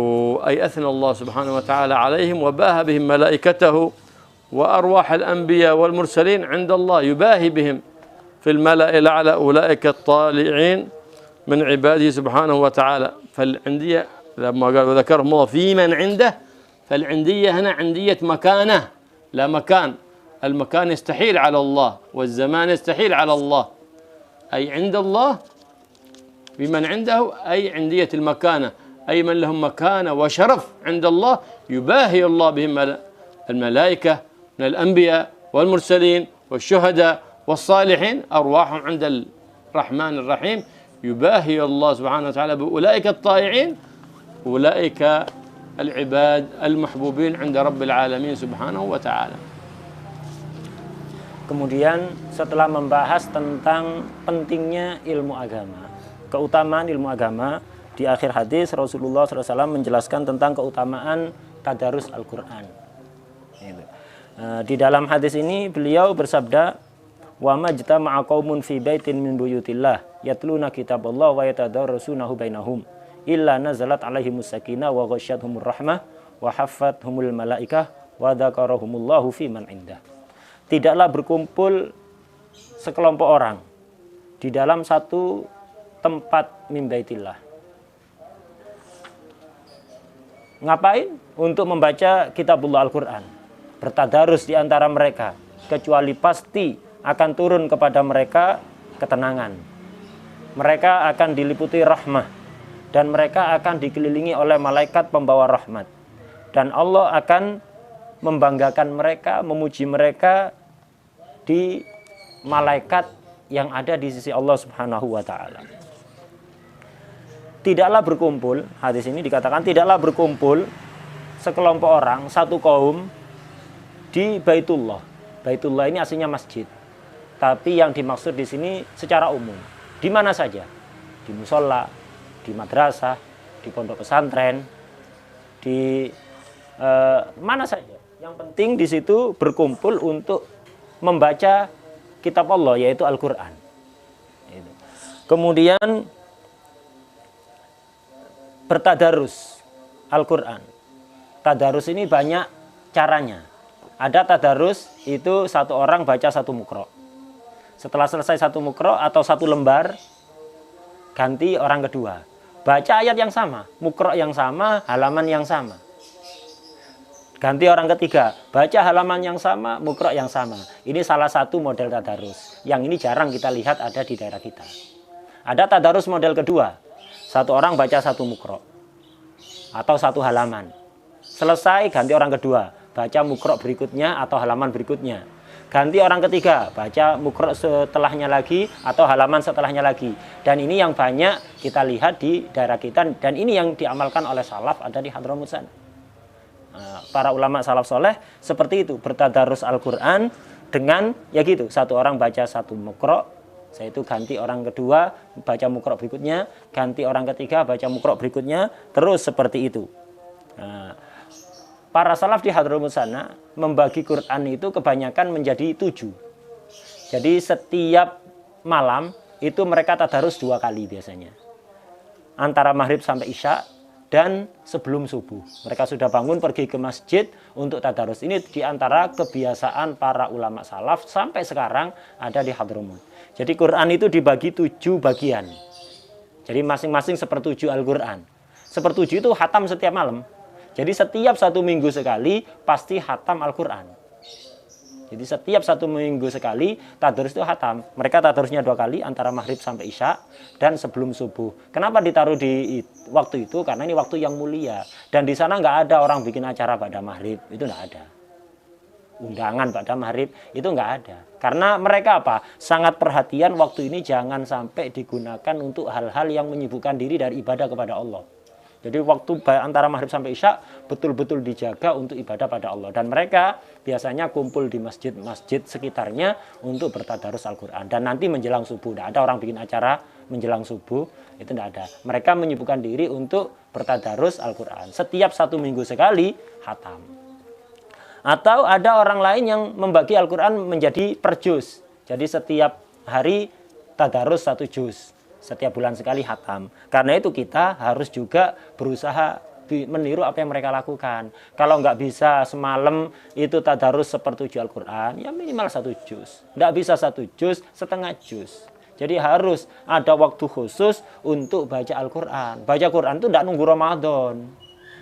أي أثنى الله سبحانه وتعالى عليهم وباهى بهم ملائكته وأرواح الأنبياء والمرسلين عند الله، يباهي بهم في الملأ الأعلى أولئك الطالعين من عباده سبحانه وتعالى. فالعندية لما قال وذكرهم الله في من عنده، فالعندية هنا عندية مكانة لا مكان. المكان يستحيل على الله والزمان يستحيل على الله، أي عند الله بمن عنده، أي عندية المكانة، أي من لهم مكانة وشرف عند الله يباهي الله بهم الملائكة من الأنبياء والمرسلين والشهداء والصالحين، أرواحهم عند الرحمن الرحيم يباهي الله سبحانه وتعالى بأولئك الطائعين، أولئك العباد المحبوبين عند رب العالمين سبحانه وتعالى. Kemudian setelah membahas tentang pentingnya ilmu agama, keutamaan ilmu agama, di akhir hadis Rasulullah SAW menjelaskan tentang keutamaan tadarus Al-Quran. Di dalam hadis ini beliau bersabda, wa majtama'a qaumun fi baitin min buyutillah yatluna kitaballah wa yatadarrasunahu bainahum illa nazalat alaihimus sakinah wa ghasyiyatuhumur rahmah wa haffathumul malaikah wa dzakarahumullahu fi man indah. Tidaklah berkumpul sekelompok orang di dalam satu tempat min baitillah. Ngapain? Untuk membaca kitabullah Al-Quran, bertadarus di antara mereka, kecuali pasti akan turun kepada mereka ketenangan. Mereka akan diliputi rahmah dan mereka akan dikelilingi oleh malaikat pembawa rahmat, dan Allah akan membanggakan mereka, memuji mereka di malaikat yang ada di sisi Allah Subhanahu wa taala. Tidaklah berkumpul, hadis ini dikatakan tidaklah berkumpul sekelompok orang, satu kaum di Baitullah. Baitullah ini aslinya masjid, tapi yang dimaksud di sini secara umum, di mana saja, di musola, di madrasah, di pondok pesantren, di mana saja. Yang penting di situ berkumpul untuk membaca kitab Allah, yaitu Al-Quran. Kemudian bertadarus Al-Quran. Tadarus ini banyak caranya. Ada tadarus itu satu orang baca satu mukro. Setelah selesai satu mukro atau satu lembar, ganti orang kedua. Baca ayat yang sama, mukro yang sama, halaman yang sama. Ganti orang ketiga, baca halaman yang sama, mukro yang sama. Ini salah satu model tadarus. Yang ini jarang kita lihat ada di daerah kita. Ada tadarus model kedua. Satu orang baca satu mukro atau satu halaman. Selesai, ganti orang kedua, baca mukro berikutnya atau halaman berikutnya. Ganti orang ketiga, baca mukro setelahnya lagi atau halaman setelahnya lagi. Dan ini yang banyak kita lihat di daerah kita, dan ini yang diamalkan oleh salaf ada di Hadramut sana. Para ulama salaf soleh seperti itu, bertadarus Al-Quran dengan ya gitu, satu orang baca satu mukro, saya itu ganti orang kedua baca mukro berikutnya, ganti orang ketiga baca mukro berikutnya, terus seperti itu. Para salaf di Hadramut sana membagi Quran itu kebanyakan menjadi 7. Jadi setiap malam itu mereka tadarus 2 kali biasanya, antara maghrib sampai isya dan sebelum subuh. Mereka sudah bangun pergi ke masjid untuk tadarus. Ini diantara kebiasaan para ulama salaf sampai sekarang ada di Hadramut. Jadi Quran itu dibagi 7 bagian. Jadi masing-masing sepertujuh Al-Quran. Sepertujuh itu khatam setiap malam. Jadi setiap 1 minggu sekali pasti khatam Al-Quran. Jadi setiap 1 minggu sekali tadarus itu khatam. Mereka tadarusnya 2 kali antara maghrib sampai isya dan sebelum subuh. Kenapa ditaruh di waktu itu? Karena ini waktu yang mulia. Dan di sana nggak ada orang bikin acara pada maghrib. Itu nggak ada. undangan pada maghrib, itu nggak ada. Karena mereka apa? Sangat perhatian waktu ini jangan sampai digunakan untuk hal-hal yang menyibukkan diri dari ibadah kepada Allah. Jadi waktu antara maghrib sampai isya betul-betul dijaga untuk ibadah pada Allah. Dan mereka biasanya kumpul di masjid-masjid sekitarnya untuk bertadarus Al-Quran. Dan nanti menjelang subuh, tidak ada orang bikin acara menjelang subuh, itu tidak ada. Mereka menyibukkan diri untuk bertadarus Al-Quran. Setiap 1 minggu sekali khatam. Atau ada orang lain yang membagi Al-Quran menjadi per juz. Jadi setiap hari tadarus 1 juz. Setiap bulan sekali khatam. Karena itu kita harus juga berusaha meniru apa yang mereka lakukan. Kalau nggak bisa semalam itu tadarus sepertujuh Al-Quran, ya minimal 1 juz. Nggak bisa 1 juz, setengah juz. Jadi harus ada waktu khusus untuk baca Al-Quran. Baca Quran itu nggak nunggu Ramadan.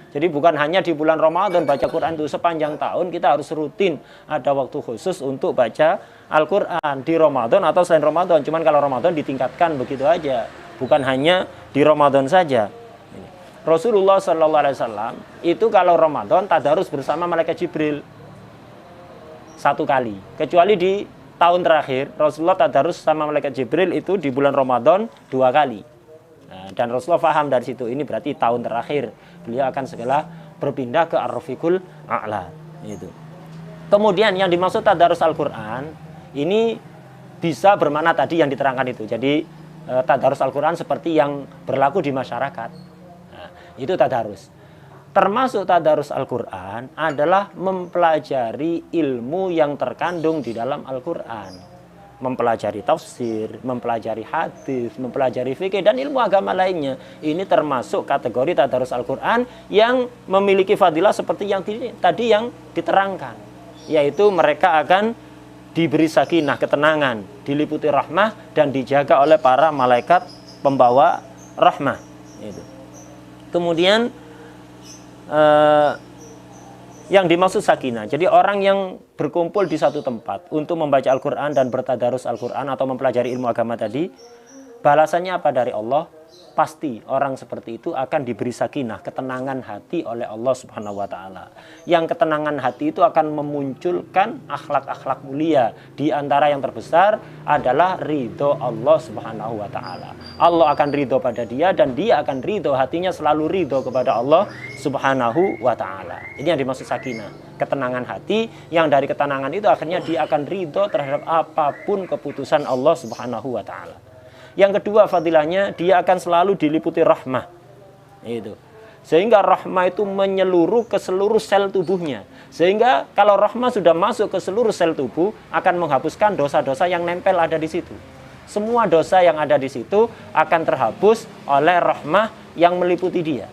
Jadi bukan hanya di bulan Ramadan baca Quran, itu sepanjang tahun kita harus rutin ada waktu khusus untuk baca Al-Quran di Ramadan atau selain Ramadan. Cuman kalau Ramadan ditingkatkan begitu aja, bukan hanya di Ramadan saja. Rasulullah SAW itu kalau Ramadan tadarus bersama malaikat Jibril 1 kali. Kecuali di tahun terakhir Rasulullah tadarus sama malaikat Jibril itu di bulan Ramadan 2 kali. Nah, dan Rasulullah paham dari situ, ini berarti tahun terakhir beliau akan segera berpindah ke Ar-Rafiqul A'la. Itu. Kemudian yang dimaksud tadarus Al-Quran ini bisa bermakna tadi yang diterangkan itu. Jadi tadarus Al-Quran seperti yang berlaku di masyarakat. Nah, itu tadarus. Termasuk tadarus Al-Quran adalah mempelajari ilmu yang terkandung di dalam Al-Quran. Mempelajari tafsir, mempelajari hadis, mempelajari fikih dan ilmu agama lainnya. Ini termasuk kategori tadarus Al-Quran yang memiliki fadilah seperti yang tadi yang diterangkan. Yaitu mereka akan diberi sakinah, ketenangan, diliputi rahmah dan dijaga oleh para malaikat pembawa rahmah. Itu. Kemudian yang dimaksud sakinah, jadi orang yang berkumpul di satu tempat untuk membaca Al-Quran dan bertadarus Al-Quran atau mempelajari ilmu agama tadi, balasannya apa dari Allah? Pasti orang seperti itu akan diberi sakinah, ketenangan hati oleh Allah Subhanahu wa Ta'ala. Yang ketenangan hati itu akan memunculkan akhlak-akhlak mulia. Di antara yang terbesar adalah ridho Allah Subhanahu wa Ta'ala. Allah akan ridho pada dia dan dia akan ridho, hatinya selalu ridho kepada Allah Subhanahu wa Ta'ala. Ini yang dimaksud sakinah, ketenangan hati, yang dari ketenangan itu akhirnya dia akan ridho terhadap apapun keputusan Allah Subhanahu wa Ta'ala. Yang kedua fadilahnya, dia akan selalu diliputi rahmah. Itu. Sehingga rahmah itu menyeluruh ke seluruh sel tubuhnya. Sehingga kalau rahmah sudah masuk ke seluruh sel tubuh, akan menghapuskan dosa-dosa yang nempel ada di situ. Semua dosa yang ada di situ akan terhapus oleh rahmah yang meliputi dia.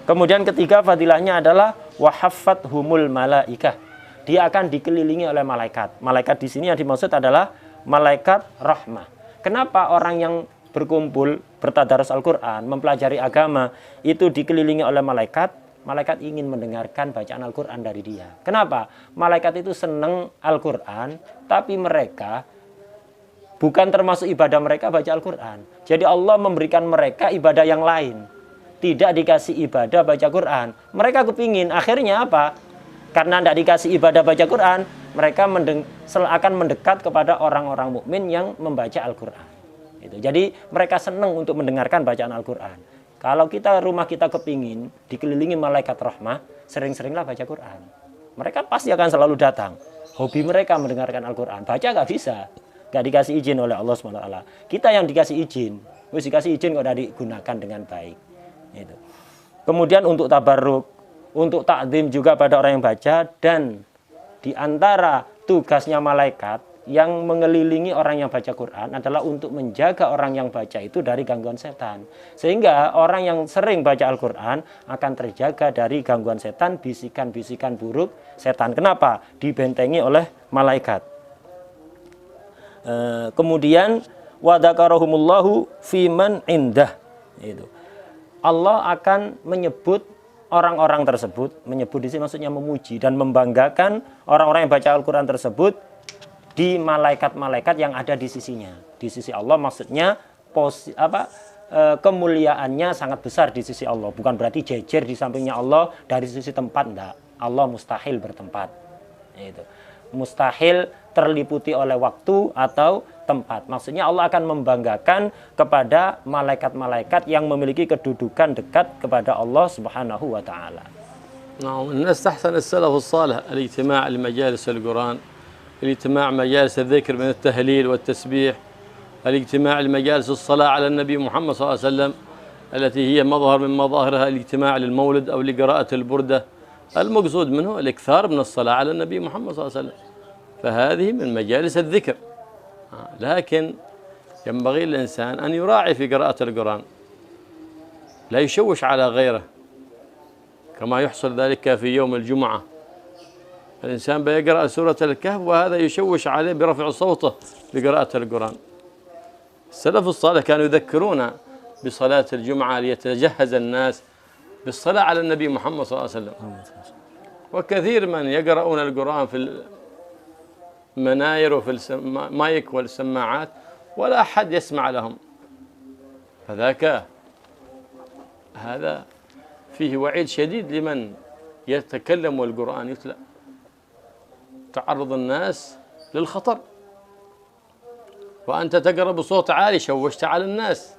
Kemudian ketiga fadilahnya adalah wahaffat humul malaikah. Dia akan dikelilingi oleh malaikat. Malaikat di sini yang dimaksud adalah malaikat rahmah. Kenapa orang yang berkumpul, bertadarus Al-Quran, mempelajari agama, itu dikelilingi oleh malaikat? Malaikat ingin mendengarkan bacaan Al-Quran dari dia. Kenapa? Malaikat itu senang Al-Quran, tapi mereka bukan termasuk ibadah mereka baca Al-Quran. Jadi Allah memberikan mereka ibadah yang lain. Tidak dikasih ibadah baca Quran. Mereka kepingin, akhirnya apa? Karena tidak dikasih ibadah baca Quran, mereka akan mendekat kepada orang-orang mukmin yang membaca Al-Quran. Jadi mereka senang untuk mendengarkan bacaan Al-Quran. Kalau rumah kita kepingin dikelilingi malaikat rahmah, sering-seringlah baca Quran. Mereka pasti akan selalu datang. Hobi mereka mendengarkan Al-Quran. Baca nggak bisa, nggak dikasih izin oleh Allah SWT. Kita yang dikasih izin, dikasih izin kok tidak digunakan dengan baik. Kemudian untuk tabarruk, untuk takzim juga pada orang yang baca, dan di antara tugasnya malaikat yang mengelilingi orang yang baca Quran adalah untuk menjaga orang yang baca itu dari gangguan setan. Sehingga orang yang sering baca Al-Quran akan terjaga dari gangguan setan, bisikan-bisikan buruk setan. Kenapa? Dibentengi oleh malaikat. Kemudian wadzakarahumullahu fiman indah. Allah akan menyebut orang-orang tersebut, menyebut di sini maksudnya memuji dan membanggakan orang-orang yang baca Al-Quran tersebut di malaikat-malaikat yang ada di sisinya. Di sisi Allah maksudnya kemuliaannya sangat besar di sisi Allah. Bukan berarti jejer di sampingnya Allah dari sisi tempat, enggak. Allah mustahil bertempat. mustahil terliputi oleh waktu atau tempat. Maksudnya Allah akan membanggakan kepada malaikat-malaikat yang memiliki kedudukan dekat kepada Allah Subhanahu wa taala. نعم الناس تحسن السلف الصالح الاجتماع لمجالس القرآن، الاجتماع مجالس الذكر من التهليل والتسبيح، الاجتماع لمجالس الصلاة على النبي محمد صلى الله عليه وسلم التي هي مظهر من مظاهرها الاجتماع للمولد أو لقراءة البردة. المقصود منه الإكثار من الصلاة على النبي محمد صلى الله عليه وسلم، فهذه من مجالس الذكر. لكن ينبغي للإنسان أن يراعي في قراءة القرآن، لا يشوش على غيره كما يحصل ذلك في يوم الجمعة. الإنسان بيقرأ سورة الكهف وهذا يشوش عليه برفع صوته بقراءة القرآن. السلف الصالح كانوا يذكرون بصلاة الجمعة ليتجهز الناس بالصلاة على النبي محمد صلى الله عليه وسلم. وكثير من يقرؤون القرآن في المناير وفي المايك والسماعات ولا أحد يسمع لهم، فذاك هذا فيه وعيد شديد لمن يتكلم والقرآن يتلى، تعرض الناس للخطر، وأنت تقرأ بصوت عالي شوشت على الناس.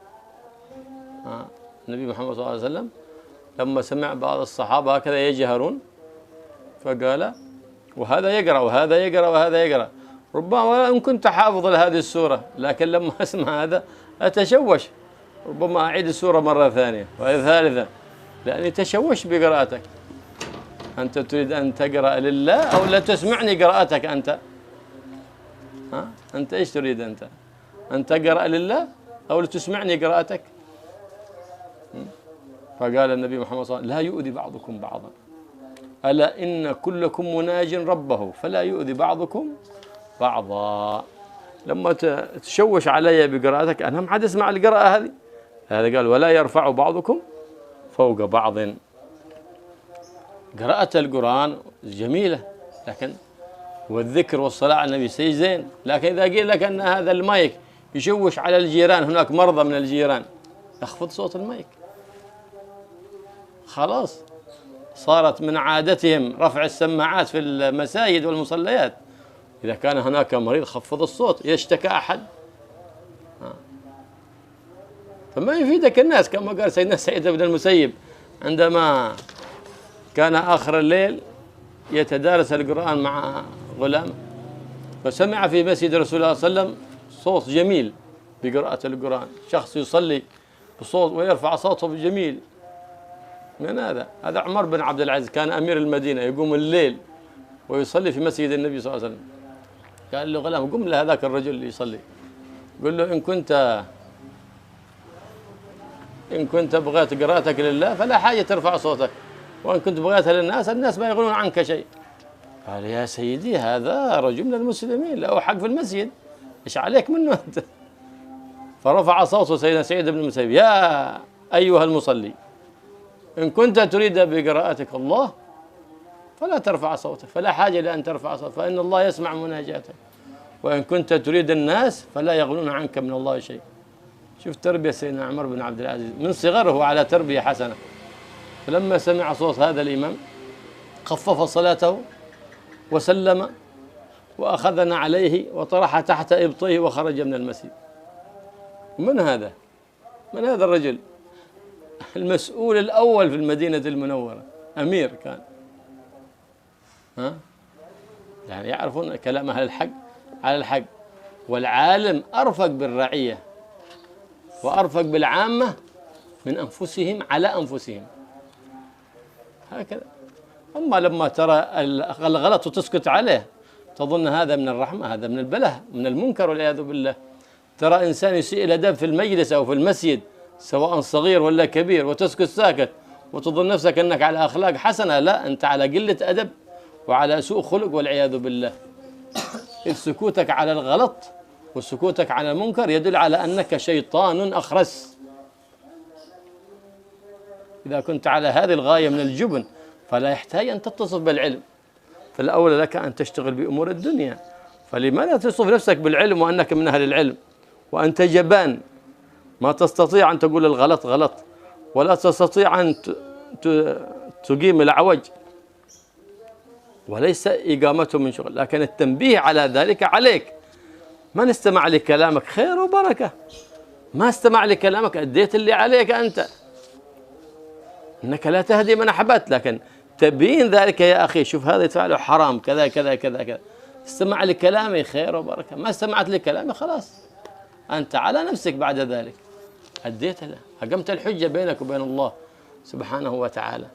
النبي محمد صلى الله عليه وسلم لما سمع بعض الصحابة هكذا يجهرون فقال وهذا يقرأ وهذا يقرأ وهذا يقرأ، ربما إن كنت حافظ لهذه السورة لكن لما أسمع هذا أتشوش، ربما أعيد السورة مرة ثانية وثالثة لأني تشوش بقراءتك. أنت تريد أن تقرأ لله أو لا تسمعني قراءتك أنت؟ أنت إيش تريد أنت؟ أن تقرأ لله أو لتسمعني قراءتك؟ فقال النبي محمد صلى الله عليه وسلم لا يؤذي بعضكم بعضا، ألا إن كلكم مناج ربه فلا يؤذي بعضكم بعضا. لما تشوش علي بقراءتك أنا ما حد يسمع القراءة هذه. هذا قال ولا يرفع بعضكم فوق بعض. قراءة القرآن جميلة لكن والذكر والصلاة على النبي شيء زين، لكن إذا قيل لك أن هذا المايك يشوش على الجيران، هناك مرضى من الجيران، اخفض صوت المايك. خلاص صارت من عادتهم رفع السماعات في المساجد والمصليات، إذا كان هناك مريض خفض الصوت، يشتكى أحد فما يفيدك الناس. كما قال سيدنا سعيد بن المسيب عندما كان آخر الليل يتدارس القرآن مع غلام فسمع في مسجد رسول الله صلى الله عليه وسلم صوت جميل بقراءة القرآن، شخص يصلي بصوت ويرفع صوته بجميل. من هذا؟ هذا عمر بن عبد العزيز كان أمير المدينة يقوم الليل ويصلي في مسجد النبي صلى الله عليه وسلم. قال له غلام قم لهذاك الرجل اللي يصلي، قل له إن كنت بغيت قراءتك لله فلا حاجة ترفع صوتك، وإن كنت بغيتها للناس الناس ما يقولون عنك شيء. قال يا سيدي هذا رجل من المسلمين له حق في المسجد، إيش عليك منه أنت؟ فرفع صوته سيدنا سعيد بن المسيب يا أيها المصلي إن كنت تريد بقراءتك الله فلا ترفع صوتك، فلا حاجة لأن ترفع صوتك فإن الله يسمع مناجاتك، وإن كنت تريد الناس فلا يغنون عنك من الله شيء. شوف تربية سيدنا عمر بن عبد العزيز من صغره على تربية حسنة. فلما سمع صوت هذا الإمام خفف صلاته وسلم وأخذنا عليه وطرح تحت إبطيه وخرج من المسجد. من هذا؟ من هذا الرجل؟ المسؤول الأول في المدينة المنورة، أمير كان. يعني يعرفون كلام أهل الحق على الحق، والعالم أرفق بالرعية وأرفق بالعامة من أنفسهم على أنفسهم هكذا. أما لما ترى الغلط وتسكت عليه تظن هذا من الرحمة، هذا من البلاء من المنكر والعياذ بالله. ترى إنسان يسيء الأدب في المجلس أو في المسجد سواء صغير ولا كبير وتسكت ساكت وتظن نفسك أنك على أخلاق حسنة، لا أنت على قلة أدب وعلى سوء خلق والعياذ بالله. إذ سكوتك على الغلط وسكوتك على المنكر يدل على أنك شيطان أخرس. إذا كنت على هذه الغاية من الجبن فلا يحتاج أن تتصف بالعلم، فالأولى لك أن تشتغل بأمور الدنيا. فلماذا تصف نفسك بالعلم وأنك من أهل العلم وأنت جبان ما تستطيع أن تقول الغلط غلط ولا تستطيع أن تقيم العوج؟ وليس إقامته من شغل، لكن التنبيه على ذلك عليك. من استمع لكلامك خير وبركة، ما استمع لكلامك أديت اللي عليك أنت. إنك لا تهدي من أحببت، لكن تبين ذلك يا أخي، شوف هذا يفعله حرام كذا كذا كذا كذا، استمع لكلامي خير وبركة، ما استمعت لكلامي خلاص أنت على نفسك بعد ذلك، أديت له، أقمت الحجة بينك وبين الله سبحانه وتعالى.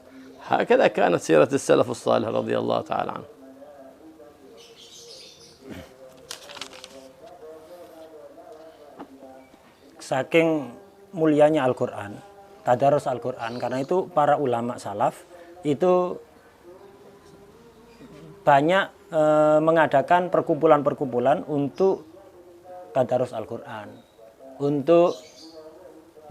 هكذا كانت سيرة السلف الصالح رضي الله تعالى عنه. Saking mulianya Al-Quran, tadarus Al-Quran, karena itu para ulama salaf itu banyak mengadakan perkumpulan-perkumpulan untuk tadarus Al-Quran, untuk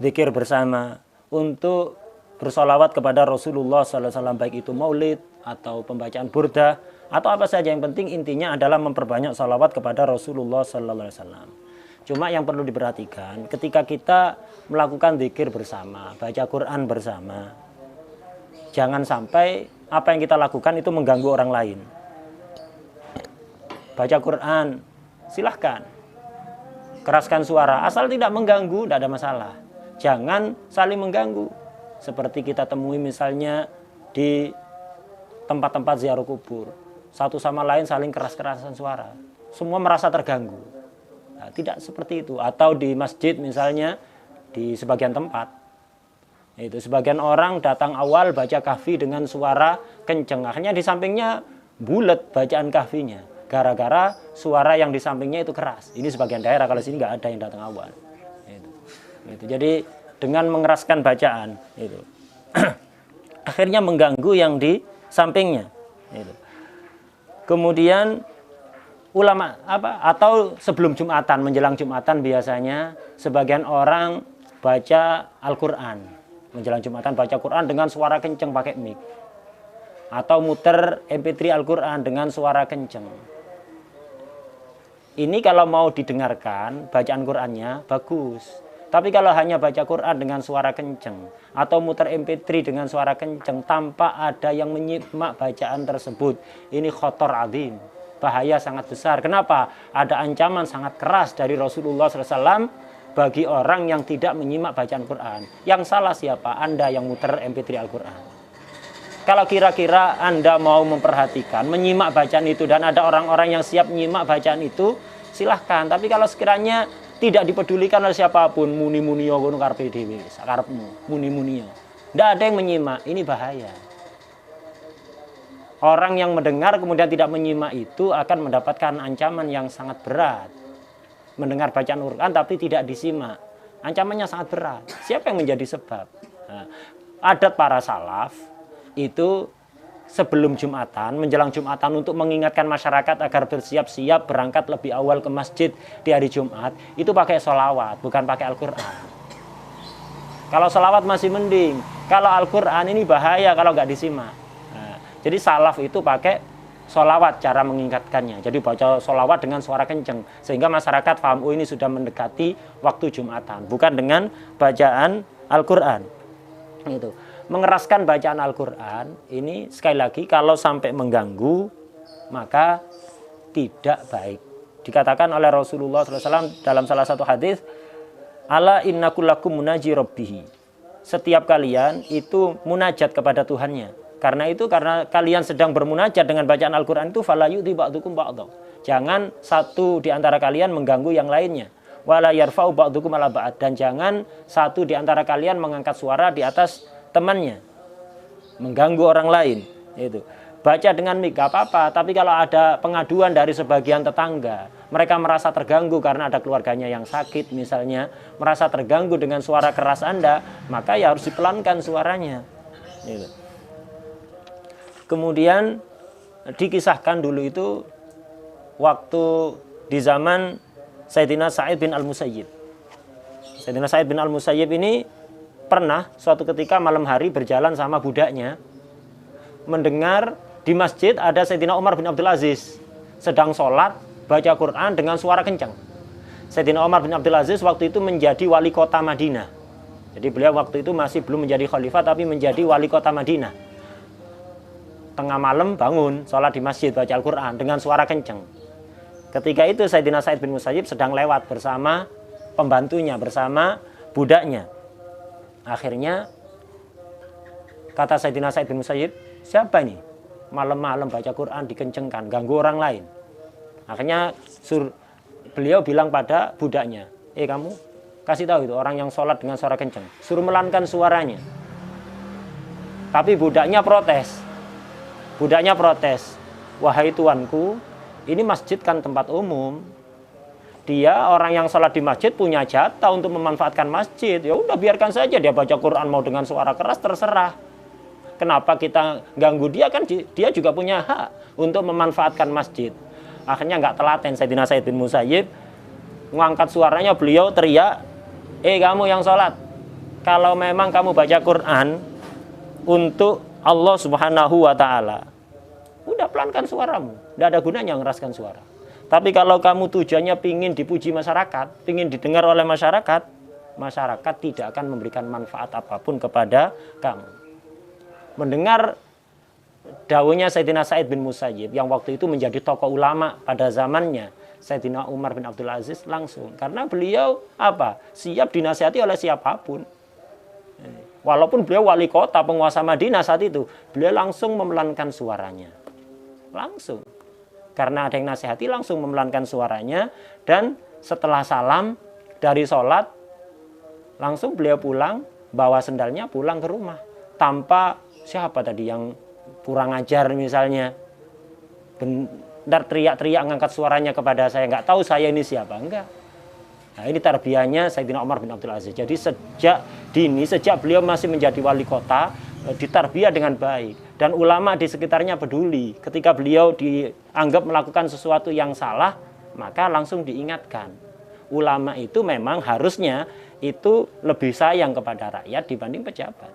zikir bersama, untuk bersolawat kepada Rasulullah SAW, baik itu maulid atau pembacaan burdah atau apa saja, yang penting intinya adalah memperbanyak salawat kepada Rasulullah SAW. Cuma yang perlu diperhatikan ketika kita melakukan zikir bersama, baca Quran bersama, jangan sampai apa yang kita lakukan itu mengganggu orang lain. Baca Quran silahkan, keraskan suara asal tidak mengganggu, tidak ada masalah. Jangan saling mengganggu. Seperti kita temui misalnya di tempat-tempat ziarah kubur, satu sama lain saling keras-kerasan suara, semua merasa terganggu. Nah, tidak seperti itu. Atau di masjid misalnya, di sebagian tempat itu sebagian orang datang awal baca kahfi dengan suara kenceng, akhirnya di sampingnya bulat bacaan kahfinya gara-gara suara yang di sampingnya itu keras. Ini sebagian daerah, kalau sini nggak ada yang datang awal itu. Jadi dengan mengeraskan bacaan itu akhirnya mengganggu yang di sampingnya itu. Kemudian ulama atau sebelum Jumatan, menjelang Jumatan biasanya sebagian orang baca Al-Quran, menjelang Jumatan baca Quran dengan suara kenceng pakai mic, atau muter MP3 Al-Quran dengan suara kenceng. Ini kalau mau didengarkan bacaan Qurannya bagus, tapi kalau hanya baca Quran dengan suara kenceng atau muter MP3 dengan suara kenceng tanpa ada yang menyimak bacaan tersebut, ini khotor azim, bahaya sangat besar. Kenapa? Ada ancaman sangat keras dari Rasulullah SAW bagi orang yang tidak menyimak bacaan Quran. Yang salah siapa? Anda yang muter MP3 Al-Quran. Kalau kira-kira Anda mau memperhatikan, menyimak bacaan itu, dan ada orang-orang yang siap menyimak bacaan itu, silahkan. Tapi kalau sekiranya tidak dipedulikan oleh siapapun, muni-munio kono karepe dhewe, sakarepmu, muni-munio, tidak ada yang menyimak, ini bahaya. Orang yang mendengar kemudian tidak menyimak itu akan mendapatkan ancaman yang sangat berat. Mendengar bacaan Quran tapi tidak disimak, ancamannya sangat berat. Siapa yang menjadi sebab? Nah, adat para salaf itu sebelum Jumatan, menjelang Jumatan, untuk mengingatkan masyarakat agar bersiap-siap berangkat lebih awal ke masjid di hari Jumat, itu pakai sholawat, bukan pakai Al-Quran. Kalau sholawat masih mending, kalau Al-Quran ini bahaya kalau nggak disimak. Jadi salaf itu pakai sholawat cara mengingatkannya. Jadi baca sholawat dengan suara kenceng, sehingga masyarakat paham, oh ini sudah mendekati waktu Jumatan, bukan dengan bacaan Al-Quran. Itu. Mengeraskan bacaan Al-Quran ini sekali lagi kalau sampai mengganggu maka tidak baik. Dikatakan oleh Rasulullah SAW dalam salah satu hadis, ala innakullakum munaji rabbihi. Setiap kalian itu munajat kepada Tuhannya. Karena kalian sedang bermunajat dengan bacaan Al-Quran itu, fala yu'dhi ba'dukum ba'dha. Jangan satu di antara kalian mengganggu yang lainnya. Wala yarfa'u ba'dukum ala ba'd. Dan jangan satu di antara kalian mengangkat suara di atas temannya, mengganggu orang lain. Itu. Baca dengan mic gak apa-apa, tapi kalau ada pengaduan dari sebagian tetangga, mereka merasa terganggu karena ada keluarganya yang sakit misalnya, merasa terganggu dengan suara keras Anda, maka ya harus dipelankan suaranya. Itu. Kemudian dikisahkan dulu itu waktu di zaman Sayyidina Sa'id bin Al-Musayyib. Sayyidina Sa'id bin Al-Musayyib ini pernah suatu ketika malam hari berjalan sama budaknya, mendengar di masjid ada Sayyidina Umar bin Abdul Aziz sedang sholat baca Quran dengan suara kencang. Sayyidina Umar bin Abdul Aziz waktu itu menjadi wali kota Madinah. Jadi beliau waktu itu masih belum menjadi khalifah tapi menjadi wali kota Madinah. tengah malam bangun, sholat di masjid, baca Al-Quran dengan suara kenceng. Ketika itu Sayyidina Sa'id bin Musayyib sedang lewat bersama pembantunya, bersama budaknya. Akhirnya kata Sayyidina Sa'id bin Musayyib, siapa ini? Malam-malam baca Quran dikencengkan, ganggu orang lain. Akhirnya beliau bilang pada budaknya, kamu kasih tahu itu orang yang sholat dengan suara kenceng, suruh melankan suaranya. Tapi budaknya protes. Budaknya protes, wahai tuanku, ini masjid kan tempat umum. Dia orang yang sholat di masjid punya jatah untuk memanfaatkan masjid. Ya udah biarkan saja dia baca Quran mau dengan suara keras terserah. Kenapa kita ganggu dia, kan dia juga punya hak untuk memanfaatkan masjid. Akhirnya nggak telaten Sayyidina Sa'id bin Musayyib mengangkat suaranya, beliau teriak, kamu yang sholat, kalau memang kamu baca Quran untuk Allah Subhanahu wa Ta'ala, udah pelankan suaramu, tidak ada gunanya ngeraskan suara. Tapi kalau kamu tujuannya pingin dipuji masyarakat, pingin didengar oleh masyarakat, masyarakat tidak akan memberikan manfaat apapun kepada kamu. Mendengar dawuhnya Sayyidina Sa'id bin Musayyib yang waktu itu menjadi tokoh ulama pada zamannya, Sayyidina Umar bin Abdul Aziz langsung, karena beliau siap dinasihati oleh siapapun. Walaupun beliau wali kota, penguasa Madinah saat itu, beliau langsung memelankan suaranya. Langsung. Karena ada yang nasihati, langsung memelankan suaranya. Dan setelah salam dari sholat, langsung beliau pulang, bawa sendalnya pulang ke rumah. Tanpa siapa tadi yang kurang ajar misalnya. Bentar teriak-teriak ngangkat suaranya kepada saya, nggak tahu saya ini siapa, enggak. Nah, ini tarbiyahnya Sayyidina Umar bin Abdul Aziz. Jadi sejak dini, sejak beliau masih menjadi wali kota, ditarbiyah dengan baik. Dan ulama di sekitarnya peduli. Ketika beliau dianggap melakukan sesuatu yang salah, maka langsung diingatkan. Ulama itu memang harusnya itu lebih sayang kepada rakyat dibanding pejabat.